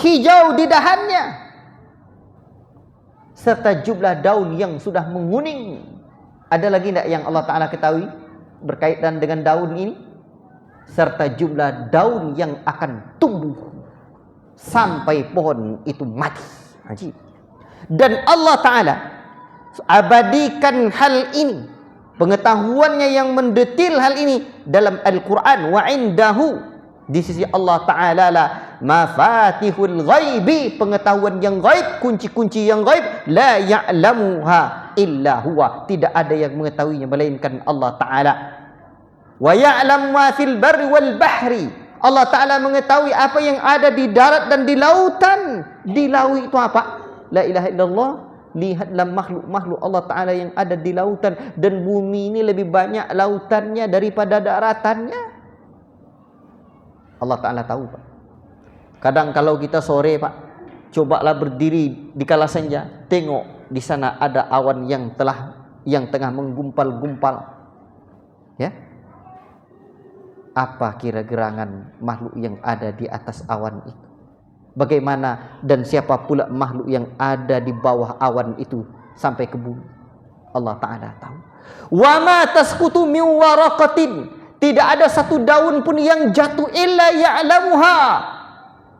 hijau di dahannya. Serta jumlah daun yang sudah menguning. Ada lagi tidak yang Allah Ta'ala ketahui berkaitan dengan daun ini? Serta jumlah daun yang akan tumbuh sampai pohon itu mati. Ajib. Dan Allah Ta'ala abadikan hal ini Pengetahuannya yang mendetil hal ini dalam Al-Quran. Wa indahu, di sisi Allah Ta'ala lah, mafatihul ghaibi, pengetahuan yang gaib, kunci-kunci yang gaib, la ya'lamuha illa huwa, tidak ada yang mengetahuinya melainkan Allah Ta'ala. Wa ya'lam ma fil barri wal bahri, Allah Ta'ala mengetahui apa yang ada di darat dan di lautan. Di laut itu apa? La ilaha illallah. Lihatlah makhluk-makhluk Allah Ta'ala yang ada di lautan. Dan bumi ini lebih banyak lautannya daripada daratannya. Allah Ta'ala tahu, Pak. Kadang kalau kita sore, Pak, cobalah berdiri di kala senja, tengok di sana ada awan yang tengah menggumpal-gumpal. Ya. Apa kira gerangan makhluk yang ada di atas awan itu? Bagaimana dan siapa pula makhluk yang ada di bawah awan itu sampai ke bumi? Allah Ta'ala tahu. Wa ma tasqutu min waraqatin, tidak ada satu daun pun yang jatuh illa ya'lamuha,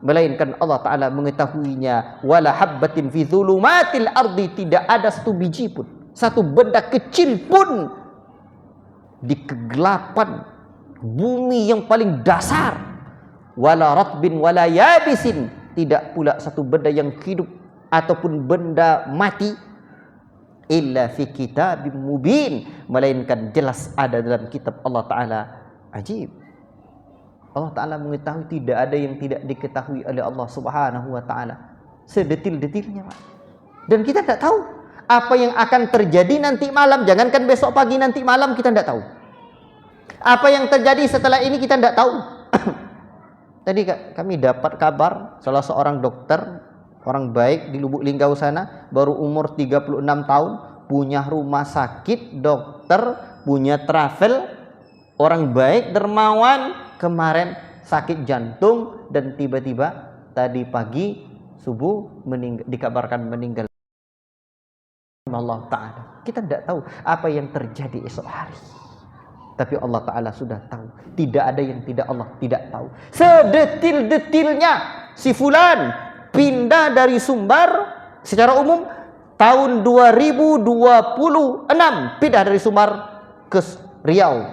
melainkan Allah Ta'ala mengetahuinya. Wala habbatin fi dhulumatil ardi, tidak ada satu biji pun, satu benda kecil pun di kegelapan bumi yang paling dasar. Wala ratbin wala yabisin, tidak pula satu benda yang hidup ataupun benda mati, illa fi kitabim mubin, melainkan jelas ada dalam kitab Allah Ta'ala. Ajib. Allah Ta'ala mengetahui, tidak ada yang tidak diketahui oleh Allah Subhanahu wa Ta'ala, sedetil-detilnya, Pak. Dan kita tidak tahu apa yang akan terjadi nanti malam. Jangankan besok pagi, nanti malam kita tidak tahu. Apa yang terjadi setelah ini kita tidak tahu. Tadi kami dapat kabar salah seorang dokter, orang baik di Lubuk Linggau sana, baru umur 36 tahun, punya rumah sakit, dokter, punya travel, orang baik, dermawan, kemarin sakit jantung dan tiba-tiba tadi pagi subuh dikabarkan meninggal. Allah Ta'ala. Kita tidak tahu apa yang terjadi esok hari. Tapi Allah Ta'ala sudah tahu. Tidak ada yang tidak Allah tidak tahu. Sedetil-detilnya si fulan pindah dari Sumbar secara umum tahun 2026, pindah dari Sumbar ke Riau.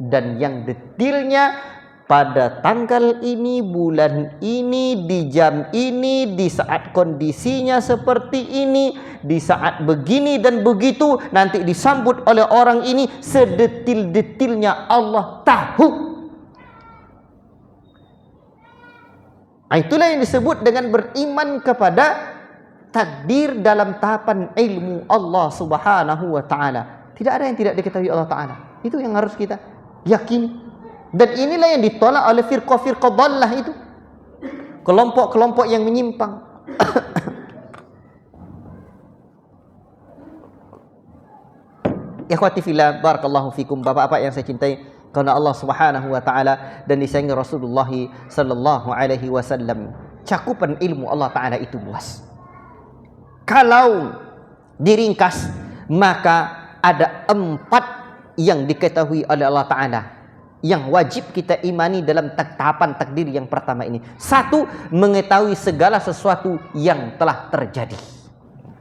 Dan yang detilnya pada tanggal ini, bulan ini, di jam ini, di saat kondisinya seperti ini, di saat begini dan begitu, nanti disambut oleh orang ini, sedetil-detilnya Allah tahu. Itulah yang disebut dengan beriman kepada takdir dalam tahapan ilmu Allah Subhanahu wa Ta'ala. Tidak ada yang tidak diketahui Allah Ta'ala. Itu yang harus kita yakini. Dan inilah yang ditolak oleh firqah-firqah dhallah itu, kelompok-kelompok yang menyimpang. Ikhwati fillah, barakallahu fikum, bapak-bapak yang saya cintai karena Allah Subhanahu wa Ta'ala dan disayangi Rasulullah sallallahu alaihi wasallam. Cakupan ilmu Allah Ta'ala itu luas. Kalau diringkas, maka ada 4 yang diketahui oleh Allah Ta'ala yang wajib kita imani dalam tahapan takdir yang pertama ini. 1, mengetahui segala sesuatu yang telah terjadi.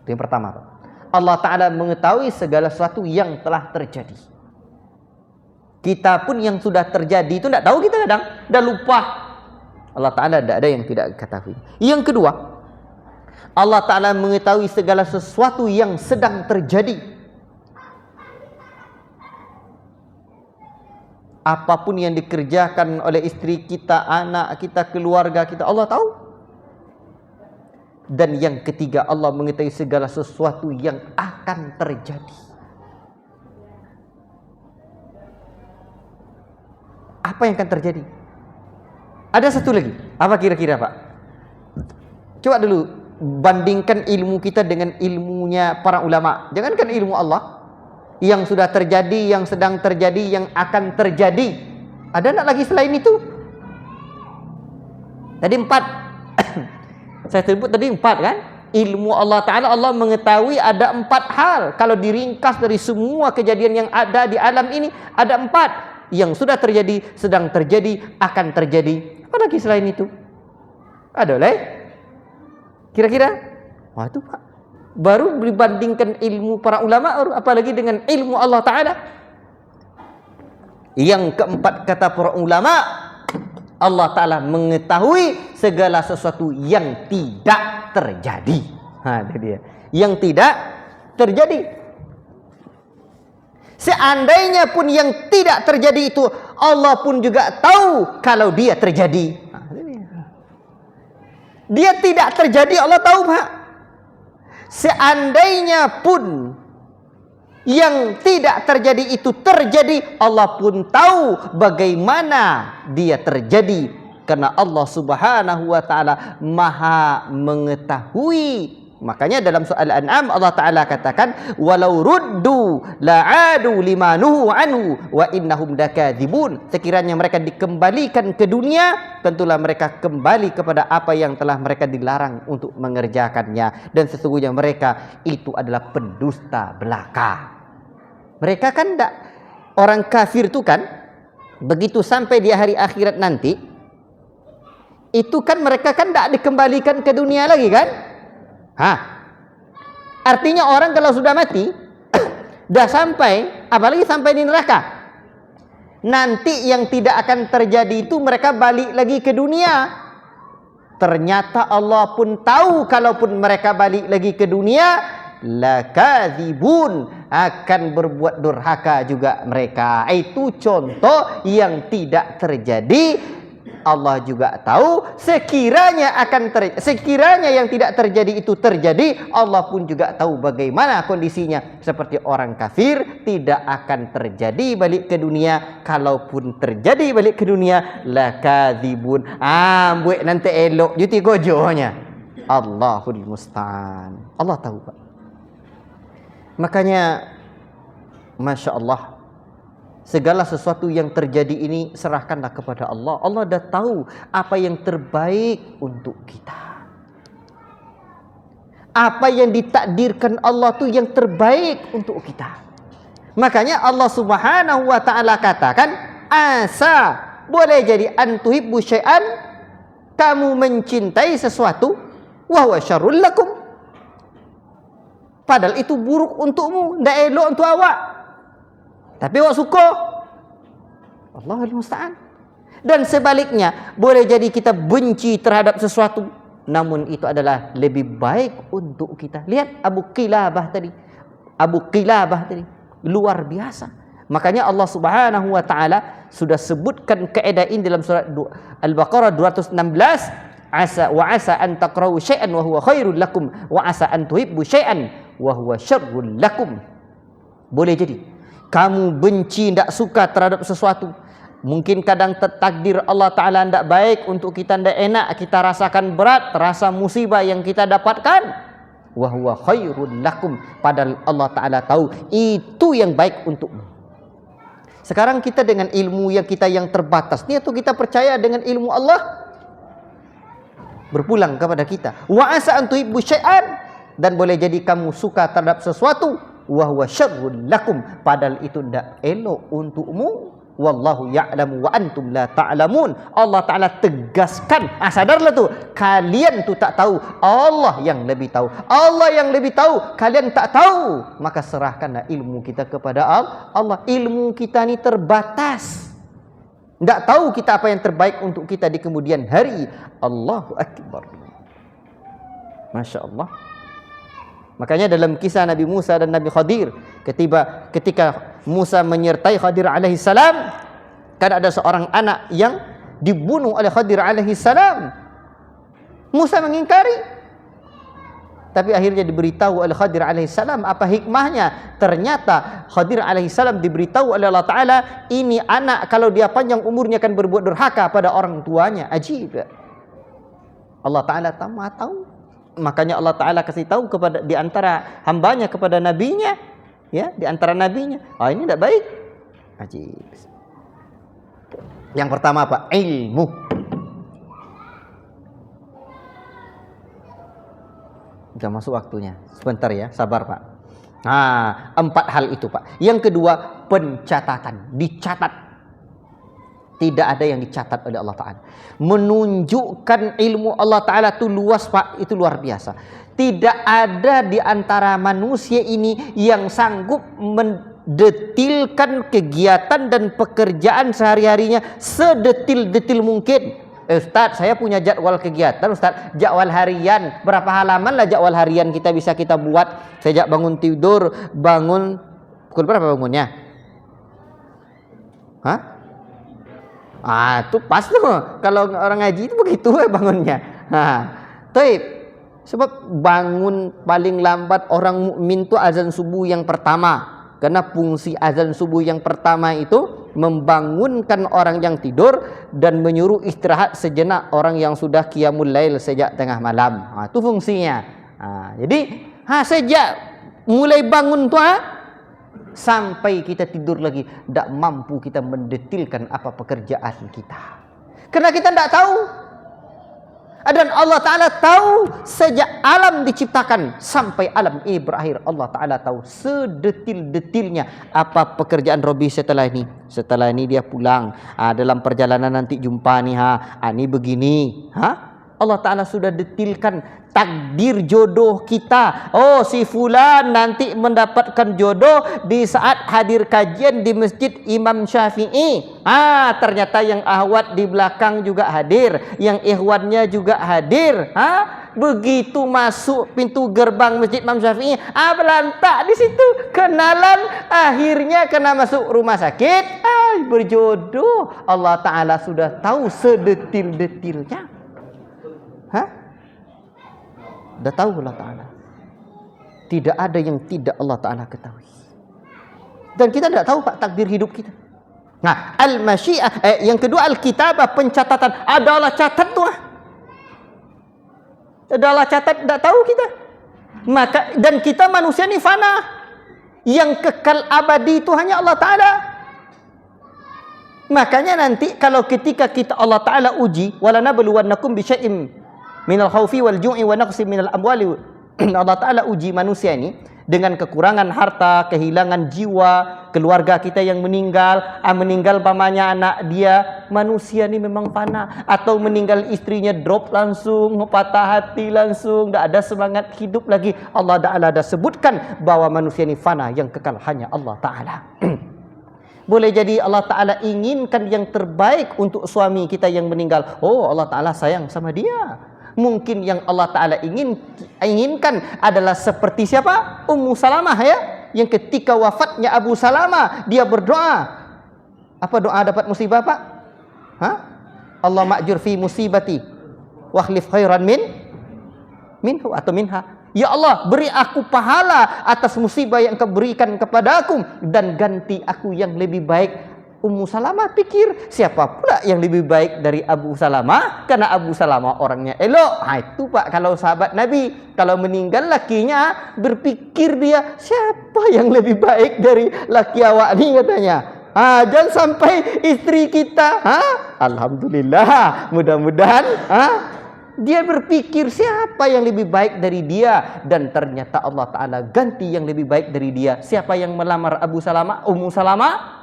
Itu yang pertama, Pak. Allah Ta'ala mengetahui segala sesuatu yang telah terjadi. Kita pun yang sudah terjadi itu tidak tahu, kita kadang dah lupa. Allah Ta'ala tidak ada yang tidak ketahui. Yang kedua, Allah Ta'ala mengetahui segala sesuatu yang sedang terjadi. Apapun yang dikerjakan oleh istri kita, anak kita, keluarga kita, Allah tahu. Dan yang ketiga, Allah mengetahui segala sesuatu yang akan terjadi. Apa yang akan terjadi? Ada satu lagi. Apa kira-kira, Pak? Coba dulu bandingkan ilmu kita dengan ilmunya para ulama. Jangankan ilmu Allah, yang sudah terjadi, yang sedang terjadi, yang akan terjadi. Ada tak lagi selain itu? Tadi 4. Saya sebut tadi 4 kan? Ilmu Allah Ta'ala, Allah mengetahui ada 4 hal. Kalau diringkas dari semua kejadian yang ada di alam ini, ada 4. Yang sudah terjadi, sedang terjadi, akan terjadi. Apa lagi selain itu? Ada lah. Kira-kira? Wah itu, Pak. Baru dibandingkan ilmu para ulama, apalagi dengan ilmu Allah Ta'ala. Yang keempat, kata para ulama, Allah Ta'ala mengetahui segala sesuatu yang tidak terjadi. Itu dia. Yang tidak terjadi. Seandainya pun yang tidak terjadi itu, Allah pun juga tahu kalau dia terjadi. Dia tidak terjadi, Allah tahu, Pak. Seandainya pun yang tidak terjadi itu terjadi, Allah pun tahu bagaimana dia terjadi, karena Allah Subhanahu wa taala Maha mengetahui. Makanya dalam surah Al-An'am Allah Taala katakan, walau ruddu la'adu limanuhu anhu wa innahum lakadzibun. Sekiranya mereka dikembalikan ke dunia, tentulah mereka kembali kepada apa yang telah mereka dilarang untuk mengerjakannya, dan sesungguhnya mereka itu adalah pendusta belaka. Mereka kan tidak, orang kafir itu kan begitu sampai di hari akhirat nanti, itu kan mereka kan tidak dikembalikan ke dunia lagi kan? Artinya orang kalau sudah mati dah sampai, apalagi sampai di neraka, nanti yang tidak akan terjadi itu mereka balik lagi ke dunia. Ternyata Allah pun tahu kalaupun mereka balik lagi ke dunia, lakadzibun, akan berbuat durhaka juga mereka. Itu contoh yang tidak terjadi. Allah juga tahu sekiranya sekiranya yang tidak terjadi itu terjadi, Allah pun juga tahu bagaimana kondisinya. Seperti orang kafir tidak akan terjadi balik ke dunia, kalaupun terjadi balik ke dunia, lakadzibun. Buat nanti elok juti gojohnya. Allahul musta'an. Allah tahu, Pak. Makanya Masya Allah, segala sesuatu yang terjadi ini serahkanlah kepada Allah. Allah dah tahu apa yang terbaik untuk kita. Apa yang ditakdirkan Allah tu yang terbaik untuk kita. Makanya Allah Subhanahu wa taala katakan, asa, boleh jadi antuhibbu syai'an, kamu mencintai sesuatu, wa huwa syarrul lakum, padahal itu buruk untukmu, ndak elok untuk awak, tapi awak suka. Allahul musta'an. Dan sebaliknya, boleh jadi kita benci terhadap sesuatu, namun itu adalah lebih baik untuk kita. Lihat Abu Qilabah tadi, luar biasa. Makanya Allah Subhanahu wa taala sudah sebutkan kaedah ini dalam surat Al-Baqarah 216, asa an takrahu syai'an wa huwa khairul lakum wa asa an tuhibbu syai'an wa huwa syarrul lakum. Boleh jadi kamu benci, tidak suka terhadap sesuatu. Mungkin kadang takdir Allah Ta'ala tidak baik untuk kita, tidak enak, kita rasakan berat, rasa musibah yang kita dapatkan. Wa huwa khairul lakum, padahal Allah Ta'ala tahu itu yang baik untukmu. Sekarang kita dengan ilmu yang kita yang terbatas ni, atau kita percaya dengan ilmu Allah, berpulang kepada kita. Wa asa an tuhibbu syai'an, dan boleh jadi kamu suka terhadap sesuatu, wa huwa syarrul lakum, padahal itu tidak elok untukmu. Wallahu ya'lamu wa antum la ta'lamun. Allah Ta'ala tegaskan, sadarlah tu, kalian tu tak tahu, Allah yang lebih tahu. Allah yang lebih tahu, kalian tak tahu. Maka serahkanlah ilmu kita kepada Allah. Ilmu kita ni terbatas, tidak tahu kita apa yang terbaik untuk kita di kemudian hari. Allahu Akbar. Masya Allah. Makanya dalam kisah Nabi Musa dan Nabi Khadir, ketika Musa menyertai Khadir alaihi salam, kan ada seorang anak yang dibunuh oleh Khadir alaihi salam. Musa mengingkari, tapi akhirnya diberitahu oleh Khadir alaihi salam apa hikmahnya. Ternyata Khadir alaihi salam diberitahu oleh Allah Ta'ala, ini anak kalau dia panjang umurnya akan berbuat durhaka pada orang tuanya. Ajib. Allah Ta'ala tahu. Makanya Allah Ta'ala kasih tahu kepada di antara hambanya kepada nabinya, ya, di antara nabinya, ini tidak baik. Ajib. Yang pertama apa? Ilmu. Sudah masuk waktunya. Sebentar ya, sabar Pak. 4 hal itu Pak. Yang kedua, pencatatan. Dicatat. Tidak ada yang dicatat oleh Allah Ta'ala. Menunjukkan ilmu Allah Ta'ala itu luas Pak. Itu luar biasa. Tidak ada di antara manusia ini yang sanggup detilkan kegiatan dan pekerjaan sehari-harinya sedetil-detil mungkin. Ustaz, saya punya jadwal kegiatan, Ustaz, jadwal harian. Berapa halaman lah jadwal harian kita buat. Sejak bangun tidur, pukul berapa bangunnya? Hah? Itu pas tuh. Kalau orang ngaji itu begitu bangunnya. Taib. Sebab bangun paling lambat orang mukmin itu azan subuh yang pertama. Karena fungsi azan subuh yang pertama itu membangunkan orang yang tidur dan menyuruh istirahat sejenak orang yang sudah qiyamul lail sejak tengah malam. Itu fungsinya. Jadi sejak mulai bangun tu sampai kita tidur lagi, tidak mampu kita mendetilkan apa pekerjaan kita. Karena kita tidak tahu. Dan Allah Ta'ala tahu sejak alam diciptakan sampai alam ini berakhir. Allah Ta'ala tahu sedetil-detilnya apa pekerjaan Robi setelah ini. Setelah ini dia pulang. Dalam perjalanan nanti jumpa nih. Ini begini. Allah Ta'ala sudah detilkan takdir jodoh kita. Oh, si fulan nanti mendapatkan jodoh di saat hadir kajian di Masjid Imam Syafi'i. Ternyata yang ahwat di belakang juga hadir, yang ikhwannya juga hadir. Begitu masuk pintu gerbang Masjid Imam Syafi'i, belantak di situ, kenalan, akhirnya kena masuk rumah sakit. Berjodoh. Allah Ta'ala sudah tahu sedetil-detilnya. Dah tahu Allah Ta'ala. Tidak ada yang tidak Allah Ta'ala ketahui. Dan kita tidak tahu Pak takdir hidup kita. Al-masyiah. Yang kedua al-kitabah, pencatatan. Adalah catat tu. Adalah catat, tidak tahu kita. Dan kita manusia ni fana. Yang kekal abadi itu hanya Allah Ta'ala. Makanya nanti kalau ketika kita Allah Ta'ala uji, walanabluwannakum bisyai'im minal khaufi wal ju'i wa naqsi minal amwali. Allah Ta'ala uji manusia ini dengan kekurangan harta, kehilangan jiwa, keluarga kita yang meninggal, meninggal pamannya anak dia. Manusia ini memang fana. Atau meninggal istrinya drop langsung, patah hati langsung, tidak ada semangat hidup lagi. Allah Ta'ala dah sebutkan bahwa manusia ini fana, yang kekal hanya Allah Ta'ala. Boleh jadi Allah Ta'ala inginkan yang terbaik untuk suami kita yang meninggal. Oh, Allah Ta'ala sayang sama dia. Mungkin yang Allah Ta'ala inginkan adalah seperti siapa? Ummu Salamah yang ketika wafatnya Abu Salamah, dia berdoa. Apa doa dapat musibah Pak? Allah ma'jur fi musibati wa khlif khairan minhu atau minha. Ya Allah, beri aku pahala atas musibah yang Kau berikan kepada aku dan ganti aku yang lebih baik. Ummu Salamah pikir, siapa pula yang lebih baik dari Abu Salamah? Karena Abu Salamah orangnya elok. Itu Pak, kalau sahabat Nabi, kalau meninggal lakinya, berpikir dia, siapa yang lebih baik dari laki awak ni katanya. Jangan sampai istri kita, alhamdulillah, mudah-mudahan, dia berpikir siapa yang lebih baik dari dia, dan ternyata Allah Ta'ala ganti yang lebih baik dari dia. Siapa yang melamar Abu Salamah? Ummu Salamah?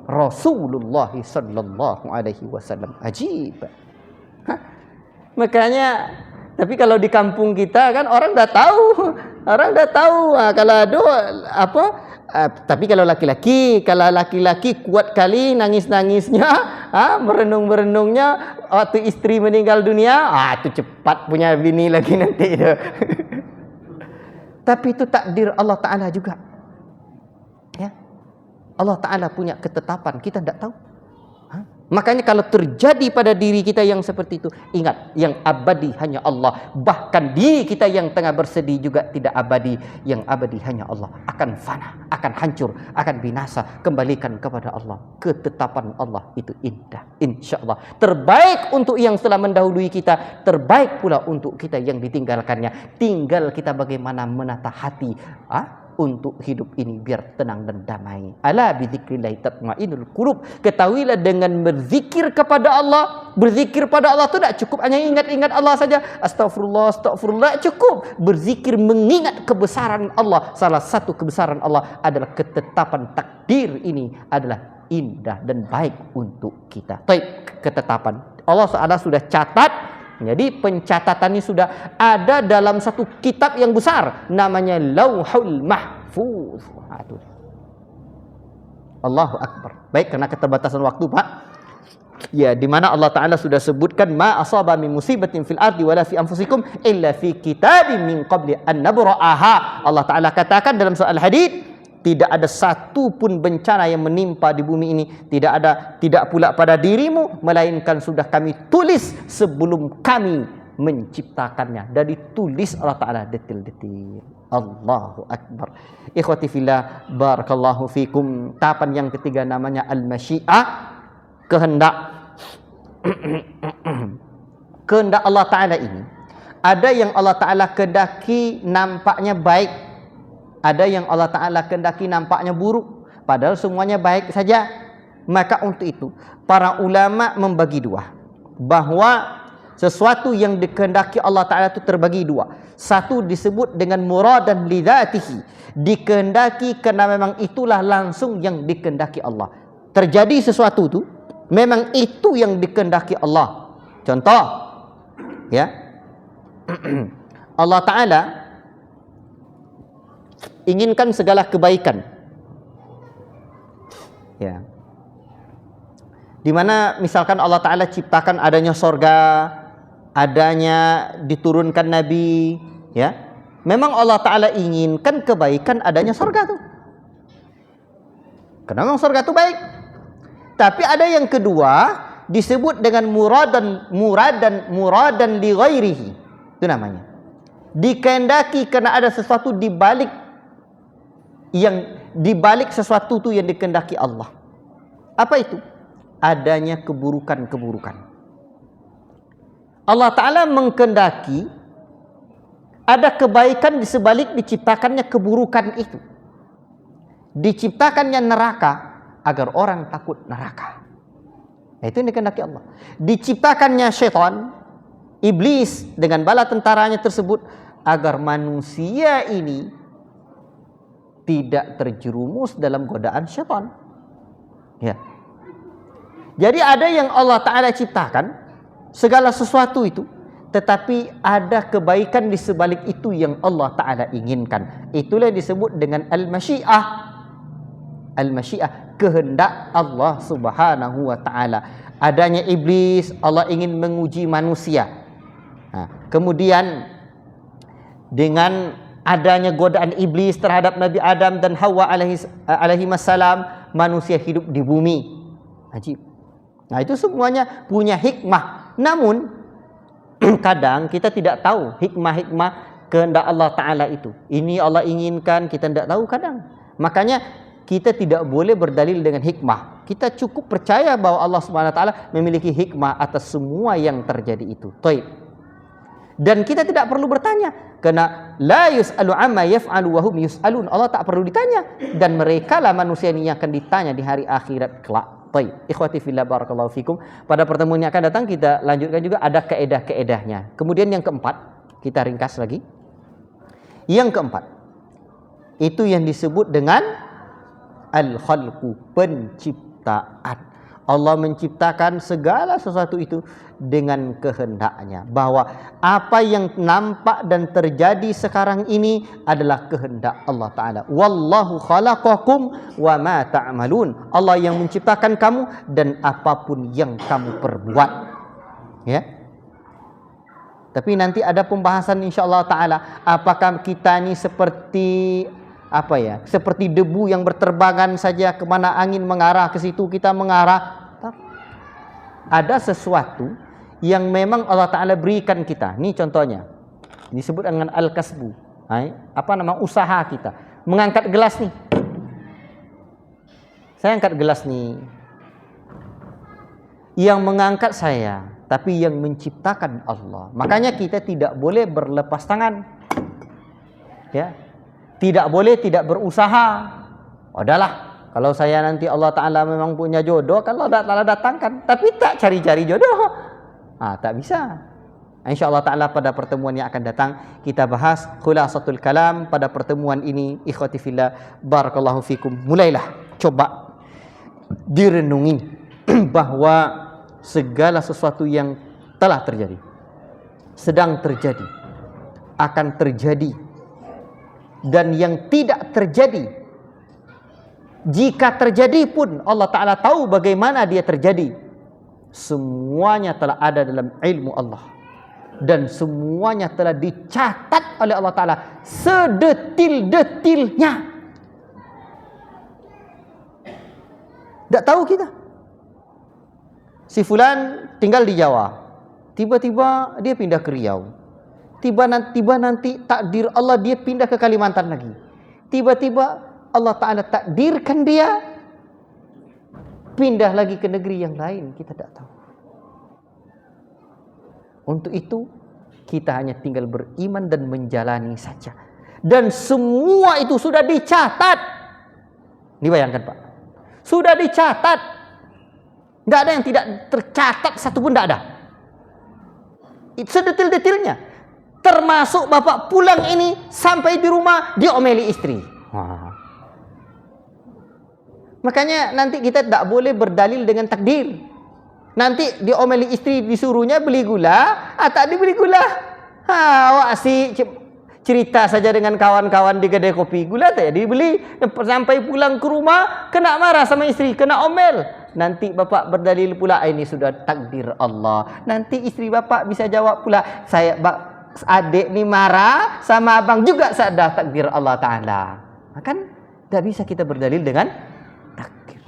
Rasulullah sallallahu alaihi wasallam. Ajib. Makanya, tapi kalau di kampung kita kan orang dah tahu. Kalau ada tapi kalau laki-laki kuat kali nangis-nangisnya, merenung-merenungnya waktu istri meninggal dunia, itu cepat punya bini lagi nanti itu. Tapi itu takdir Allah Ta'ala juga. Ya. Allah Ta'ala punya ketetapan, kita tidak tahu. Makanya kalau terjadi pada diri kita yang seperti itu, ingat, yang abadi hanya Allah. Bahkan diri kita yang tengah bersedih juga tidak abadi. Yang abadi hanya Allah. Akan fana, akan hancur, akan binasa. Kembalikan kepada Allah. Ketetapan Allah itu indah, insyaAllah. Terbaik untuk yang telah mendahului kita, terbaik pula untuk kita yang ditinggalkannya. Tinggal kita bagaimana menata hati untuk hidup ini biar tenang dan damai. Ala bidzikrillah tatma'innul qulub. Ketahuilah dengan berzikir kepada Allah. Berzikir pada Allah itu tidak cukup hanya ingat-ingat Allah saja. Astagfirullah cukup. Berzikir mengingat kebesaran Allah. Salah satu kebesaran Allah adalah ketetapan takdir ini adalah indah dan baik untuk kita. Baik, ketetapan Allah Ta'ala sudah catat. Jadi pencatatannya sudah ada dalam satu kitab yang besar namanya Lauhul Mahfuz. Allahu Akbar. Baik, karena keterbatasan waktu, Pak. Ya, di mana Allah Ta'ala sudah sebutkan ma asaba min musibatin fil ardi wala fi anfusikum illa fi kitabim min qabli an nabra'aha. Allah Ta'ala katakan dalam surah Al-Hadid, tidak ada satu pun bencana yang menimpa di bumi ini, tidak pula pada dirimu, melainkan sudah kami tulis sebelum kami menciptakannya. Dan ditulis Allah Ta'ala detil-detil. Allahu Akbar. Ikhwati fillah, barakallahu fikum. Tahapan yang ketiga namanya al-masyi'ah, kehendak. Kehendak Allah Ta'ala ini, ada yang Allah Ta'ala kehendaki nampaknya baik, ada yang Allah Ta'ala kehendaki nampaknya buruk, padahal semuanya baik saja. Maka untuk itu para ulama membagi dua, bahwa sesuatu yang dikehendaki Allah Ta'ala itu terbagi dua. Satu disebut dengan muradan li dzatihi, dikehendaki karena memang itulah langsung yang dikehendaki Allah. Terjadi sesuatu itu memang itu yang dikehendaki Allah. Contoh, ya, Allah Ta'ala inginkan segala kebaikan, ya, di mana misalkan Allah Ta'ala ciptakan adanya sorga, adanya diturunkan Nabi, ya, memang Allah Ta'ala inginkan kebaikan adanya sorga tuh, karena memang sorga itu baik. Tapi ada yang kedua disebut dengan muradan li ghairihi. Itu namanya dikehendaki karena ada sesuatu di balik sesuatu itu yang dikehendaki Allah. Apa itu? Adanya keburukan-keburukan. Allah Ta'ala mengkehendaki ada kebaikan di sebalik diciptakannya keburukan itu. Diciptakannya neraka agar orang takut neraka. Itu yang dikehendaki Allah. Diciptakannya syaitan, iblis dengan bala tentaranya tersebut agar manusia ini tidak terjerumus dalam godaan syaitan. Ya. Jadi ada yang Allah Ta'ala ciptakan segala sesuatu itu, tetapi ada kebaikan di sebalik itu yang Allah Ta'ala inginkan. Itulah disebut dengan al-masyi'ah. Al-masyi'ah, kehendak Allah Subhanahu wa Ta'ala. Adanya iblis, Allah ingin menguji manusia. Kemudian dengan adanya godaan iblis terhadap Nabi Adam dan Hawa alaihi wassalam, manusia hidup di bumi. Ajib. Nah, itu semuanya punya hikmah. Namun kadang kita tidak tahu hikmah-hikmah kehendak Allah Ta'ala itu. Ini Allah inginkan, kita tidak tahu kadang. Makanya kita tidak boleh berdalil dengan hikmah. Kita cukup percaya bahwa Allah Subhanahu Wa Ta'ala memiliki hikmah atas semua yang terjadi itu. Taib. Dan kita tidak perlu bertanya, karena la yus'alu amma yaf'alu wa hum yus'alun. Allah tak perlu ditanya, dan mereka lah manusia ini yang akan ditanya di hari akhirat kelak. Baik, ikhwati fillah, barakallahu fikum. Pada pertemuan yang akan datang kita lanjutkan juga ada kaedah-kaedahnya. Kemudian yang keempat, kita ringkas lagi. Yang keempat, itu yang disebut dengan al-khalqu, penciptaan. Allah menciptakan segala sesuatu itu dengan kehendaknya, bahwa apa yang nampak dan terjadi sekarang ini adalah kehendak Allah Ta'ala. Wallahu khalaqakum wa ma ta'malun. Allah yang menciptakan kamu dan apapun yang kamu perbuat. Ya. Tapi nanti ada pembahasan insyaAllah Ta'ala, apakah kita ini seperti seperti debu yang berterbangan saja, kemana angin mengarah ke situ kita mengarah. Ada sesuatu yang memang Allah Ta'ala berikan kita. Ini contohnya, disebut dengan al-kasbu. Usaha kita. Mengangkat gelas nih. Saya angkat gelas nih. Yang mengangkat saya, tapi yang menciptakan Allah. Makanya kita tidak boleh berlepas tangan. Ya. Tidak boleh tidak berusaha. Udahlah, kalau saya nanti Allah Ta'ala memang punya jodoh, kalau Allah Ta'ala datangkan, tapi tak cari-cari jodoh, tak bisa. InsyaAllah Ta'ala pada pertemuan yang akan datang kita bahas khulasatul kalam. Pada pertemuan ini, ikhwati fillah, barakallahu fikum, mulailah coba direnungi bahwa segala sesuatu yang telah terjadi, sedang terjadi, akan terjadi, dan yang tidak terjadi Jika terjadi pun Allah Ta'ala tahu bagaimana dia terjadi. Semuanya telah ada dalam ilmu Allah. Dan semuanya telah dicatat oleh Allah Ta'ala sedetil-detilnya. Tak tahu kita. Si fulan tinggal di Jawa. Tiba-tiba dia pindah ke Riau. Tiba nanti takdir Allah dia pindah ke Kalimantan lagi. Tiba-tiba Allah Ta'ala takdirkan dia pindah lagi ke negeri yang lain. Kita tak tahu. Untuk itu, kita hanya tinggal beriman dan menjalani saja. Dan semua itu sudah dicatat. Ini bayangkan Pak. Sudah dicatat. Tidak ada yang tidak tercatat, satu pun tidak ada. Sedetil-detilnya. Termasuk bapak pulang ini, sampai di rumah, dia omeli istri. Wah. Makanya nanti kita tak boleh berdalil dengan takdir. Nanti diomeli istri disuruhnya beli gula, tak dibeli gula. Awak asyik cerita saja dengan kawan-kawan di kedai kopi, gula tak dibeli. Sampai pulang ke rumah kena marah sama istri, kena omel. Nanti bapak berdalil pula, ini sudah takdir Allah. Nanti istri bapak bisa jawab pula, adik ni marah sama abang juga sadar takdir Allah Ta'ala. Kan tak bisa kita berdalil dengan takdir.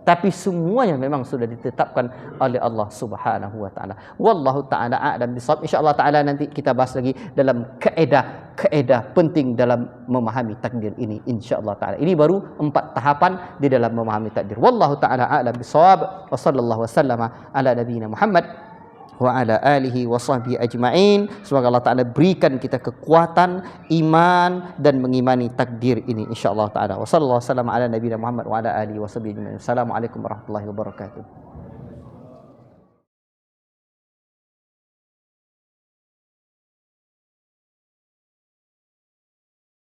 Tapi semuanya memang sudah ditetapkan oleh Allah Subhanahu wa taala. Wallahu taala a'lam bishawab. Insyaallah taala nanti kita bahas lagi dalam kaedah penting dalam memahami takdir ini insyaallah taala. Ini baru 4 tahapan di dalam memahami takdir. Wallahu taala a'lam bishawab. Wa sallallahu wasallama ala nabiyyina Muhammad wa ala alihi wa sahbihi ajma'in. Semoga Allah Ta'ala berikan kita kekuatan iman dan mengimani takdir ini insyaallah taala. Wa sallallahu wasallam ala nabiyina Muhammad wa ala alihi wa sahbihi ajma'in. Assalamualaikum warahmatullahi wabarakatuh.